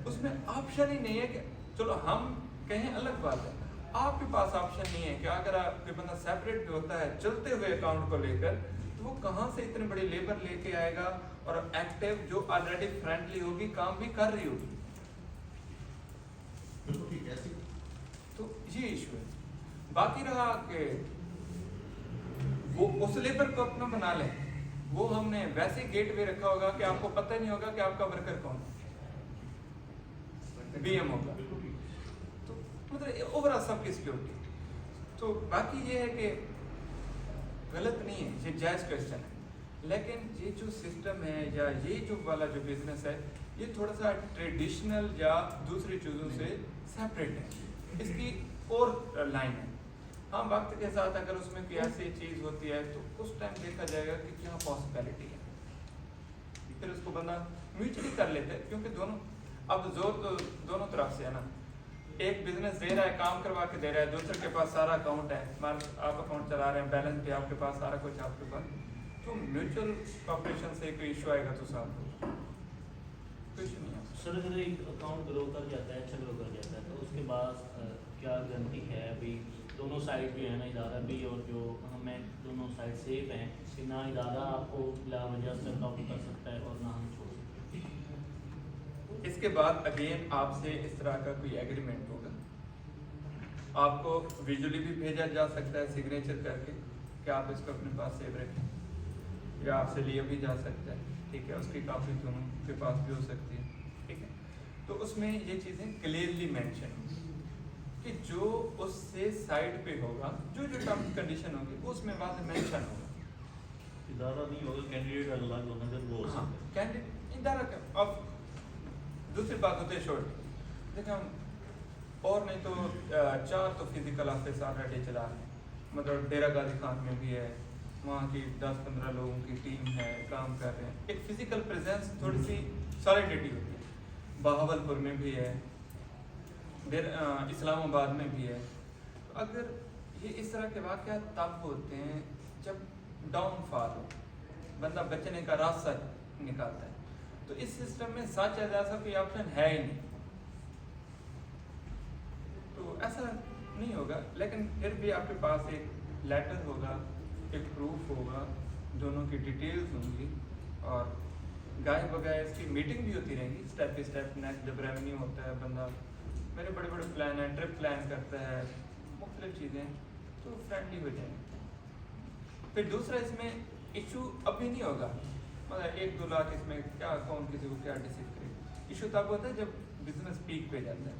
उसमें ऑप्शन ही नहीं है कि चलो हम कहें अलग बात है, आपके पास ऑप्शन नहीं है कि अगर कोई बंदा सेपरेट भी होता है चलते हुए अकाउंट को लेकर तो वो कहाँ से इतनी बड़ी लेबर लेके आएगा और एक्टिव जो ऑलरेडी फ्रेंडली होगी काम भी कर रही होगी। बिल्कुल ठीक है, ऐसी तो ये इशू है। बाकी रहा कि वो उस लेबर को अपना बना लें, वो हमने वैसे गेट पे रखा होगा कि आपको पता नहीं होगा कि आपका वर्कर कौन बीएम होगा, तो मतलब ओवरऑल सबकी सिक्योरिटी। तो बाकी ये है कि गलत नहीं है, ये जायज़ क्वेश्चन है, लेकिन ये जो सिस्टम है या ये जो वाला जो बिजनेस है ये थोड़ा सा ट्रेडिशनल या दूसरी चीज़ों से सेपरेट है, इसकी और लाइन है। हाँ, वक्त के साथ अगर उसमें कोई ऐसी चीज़ होती है तो उस टाइम देखा जाएगा कि क्या पॉसिबिलिटी है, फिर उसको बंदा म्यूचुअली कर लेते हैं, क्योंकि दोनों अब जोर तो दोनों तरफ से है ना। एक बिजनेस दे रहा है, काम करवा के दे रहा है, दूसरे के पास सारा अकाउंट है, आप अकाउंट चला रहे हैं, बैलेंस भी आपके पास, सारा कुछ आपके पास, तो म्यूचुअल कॉपरेशन से कोई इशू आएगा तो साथ कुछ नहीं है। सर अगर एक अकाउंट ग्रो कर जाता है, अच्छा ग्रो कर जाता है, तो उसके बाद क्या गारंटी है अभी दोनों साइड जो है ना, इदारा भी और जो हमें, दोनों साइड सेफ हैं कि ना इदारा आपको लावजह से अकाउंट कर सकता है और ना हम छोड़ सकते हैं? इसके बाद अगेन आपसे इस तरह का कोई एग्रीमेंट होगा, आपको विजुअली भी भेजा जा सकता है सिग्नेचर करके कि आप इसको अपने पास सेव रखें, या आपसे लिया भी जा सकता है, ठीक है, उसकी काफ़ी दोनों के पास भी हो सकती है, ठीक है। तो उसमें ये चीज़ें क्लियरली मेंशन कि जो उससे साइड पे होगा, जो जो टर्म्स कंडीशन होगी वो उसमें बाद में मेंशन होगा। इदारा नहीं होगा, कैंडिडेट अलग होना जब वो हाँ, कैंडिडेट इदारा का। अब दूसरी बात होती है शॉर्ट, देखिए हम और नहीं तो 4 तो फिजिकल ऑफिस ऑलरेडी चला रहे हैं, मतलब डेरा गाजी खान में भी है, वहाँ की 10-15 लोगों की टीम है, काम कर रहे हैं, एक फिजिकल प्रेजेंस थोड़ी सी सॉलिडिटी होती है। बहावलपुर में भी है, इस्लामाबाद में भी है। तो अगर ये इस तरह के वाक़या तब होते हैं जब डाउनफॉल हो, बंदा बचने का रास्ता निकालता है, तो इस सिस्टम में सच ऐसा कोई ऑप्शन है ही नहीं, तो ऐसा नहीं होगा। लेकिन फिर भी आपके पास एक लेटर होगा, एक प्रूफ होगा, दोनों की डिटेल्स होंगी, और गाय बगाए इसकी मीटिंग भी होती रहेंगी स्टेप बाई स्टेप। नेक्स्ट जब रेवेन्यू होता है, बंदा मेरे बड़े बड़े प्लान है, ट्रिप प्लान करता है, मुख्तलिफ चीज़ें, तो फ्रेंडली हो जाएंगे। फिर दूसरा इसमें इशू अभी नहीं होगा, मतलब 1-2 लाख इसमें क्या, कौन किसी को क्या डिसीव करे। इशू तब होता है जब बिजनेस पीक पे जाता है।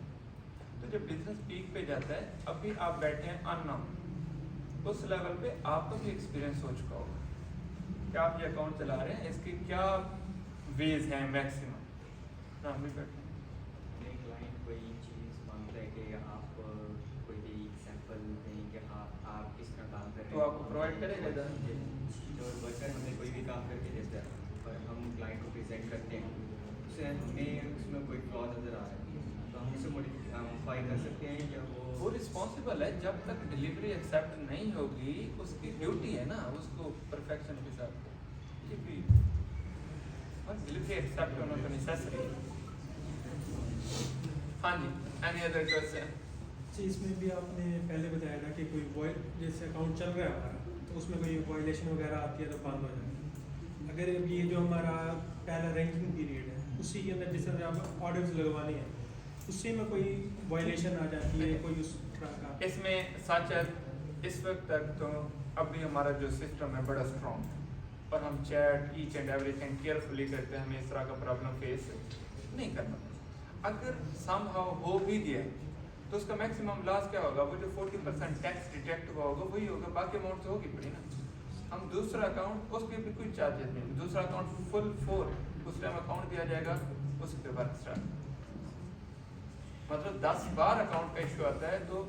तो जब बिजनेस पीक पे जाता है, अभी आप बैठे हैं अननोन, उस लेवल पे आपका भी एक्सपीरियंस हो चुका होगा कि आप ये अकाउंट चला रहे हैं, इसके क्या वेज हैं मैक्सिमम। नाम भी बैठे क्लाइंट कोई चीज़ मांगता है कि आप कोई भी एग्जाम्पल दें कि आप किस तरह काम कर रहे हैं, तो आपको प्रोवाइड करेगा जो वर्कर हमें कोई भी काम करके देता है और हम क्लाइंट को प्रेजेंट करते हैं, उससे हमें उसमें कोई फ्लॉ नज़र आ रहा है, तो हम उसे मॉडिफाई कर सकते हैं या वो रिस्पॉन्सिबल है। जब तक डिलीवरी एक्सेप्ट नहीं होगी, उसकी ड्यूटी है ना उसको परफेक्शन के साथ डिलीवरी एक्सेप्ट होना तो नेसेसरी। हाँ जी, एनी अदर क्वेश्चन? जी, इसमें भी आपने पहले बताया था कि कोई जैसे अकाउंट चल रहा है हमारा, तो उसमें कोई वायलेशन वगैरह आती है तो बंद हो जाए। अगर ये जो हमारा पहला रैंकिंग पीरियड है, उसी के अंदर जिस तरह आप ऑर्डर्स लगवाने हैं, उसी में कोई वायलेशन आ जाती है, कोई उस तरह का? इसमें सच है, इस वक्त तक तो अभी हमारा जो सिस्टम है बड़ा स्ट्रॉन्ग है, और हम chat each and everything carefully करते हैं, हमें इस तरह का प्रॉब्लम फेस नहीं करना। अगर समहाउ हो भी दिया तो उसका मैक्सिमम लॉस क्या होगा, वो जो 40% टैक्स डिटेक्ट हुआ होगा वही होगा, बाकी अमाउंट तो होगी पड़ी ना। हम दूसरा अकाउंट, उसके भी कोई चार्जेस नहीं, दूसरा अकाउंट फुल 4 उस टाइम अकाउंट दिया जाएगा, उसके बाद स्टार्ट, मतलब 10 बार अकाउंट का इशू आता है तो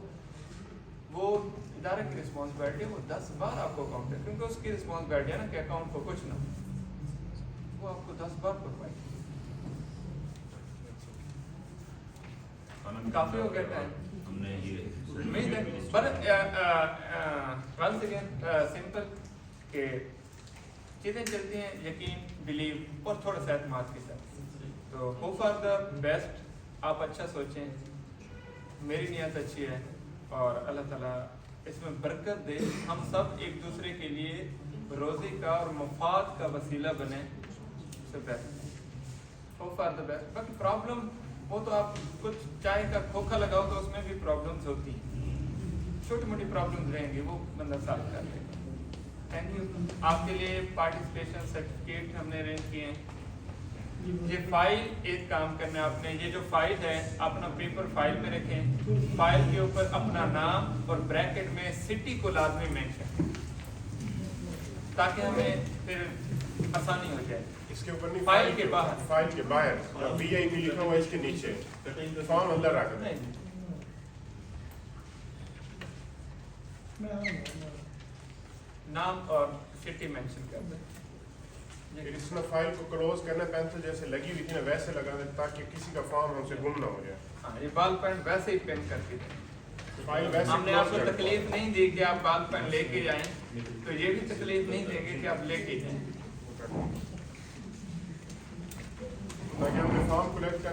वो इदारे की रिस्पॉन्सिबिलिटी, वो 10 बार आपको अकाउंट है, क्योंकि उसकी रिस्पॉन्सिबिलिटी है ना कि अकाउंट को कुछ ना, वो आपको 10 बार प्रोवाइड। काफी हो गया टाइम, हमने ये उम्मीद है, पर वंस अगेन सिंपल के चीज़ें चलती हैं, यकीन, बिलीव और थोड़ा सा एतमाद के साथ। तो होप फॉर द बेस्ट, आप अच्छा सोचें, मेरी नीयत अच्छी है और अल्लाह ताला इसमें बरकत दे, हम सब एक दूसरे के लिए रोज़ी का और मफाद का वसीला बने, उससे best. Hope for the best. बाकी प्रॉब्लम वो तो आप कुछ चाय का खोखा लगाओ तो उसमें भी प्रॉब्लम्स होती हैं, छोटी मोटी प्रॉब्लम्स रहेंगी, वो बंदा सॉल्व कर लेगा। Thank you. आपके लिए पार्टिसिपेशन सर्टिफिकेट हमने अरेंज किए हैं। ये फाइल एक काम करना है आपने, ये जो फाइल है अपना पेपर फाइल में रखें, फाइल के ऊपर अपना नाम और ब्रैकेट में सिटी को लाजमी मेंशन, ताकि हमें फिर आसानी हो जाए। इसके ऊपर नहीं, फाइल के बाहर, फाइल के बाहर PIP लिखा हुआ है इसके नीचे, फॉर्म अंदर रख दें। नाम और सिटी मेंशन कर दें। फिर इसमें फाइल को क्लोज करना, पेंसिल जैसे लगी हुई थी ना वैसे लगा दें ताकि किसी का फॉर्म हमसे गुम ना हो जाए। हाँ, ये बॉल पेन वैसे ही पेन करके दें। फाइल वैसे हमने close आपको कर दें। तकलीफ नहीं दी कि आप बॉल पेन लेके जाएं, तो ये भी तकलीफ नहीं देंगे कि आप लेके जाएं। ताकि हमने फॉर्म कलेक्ट करने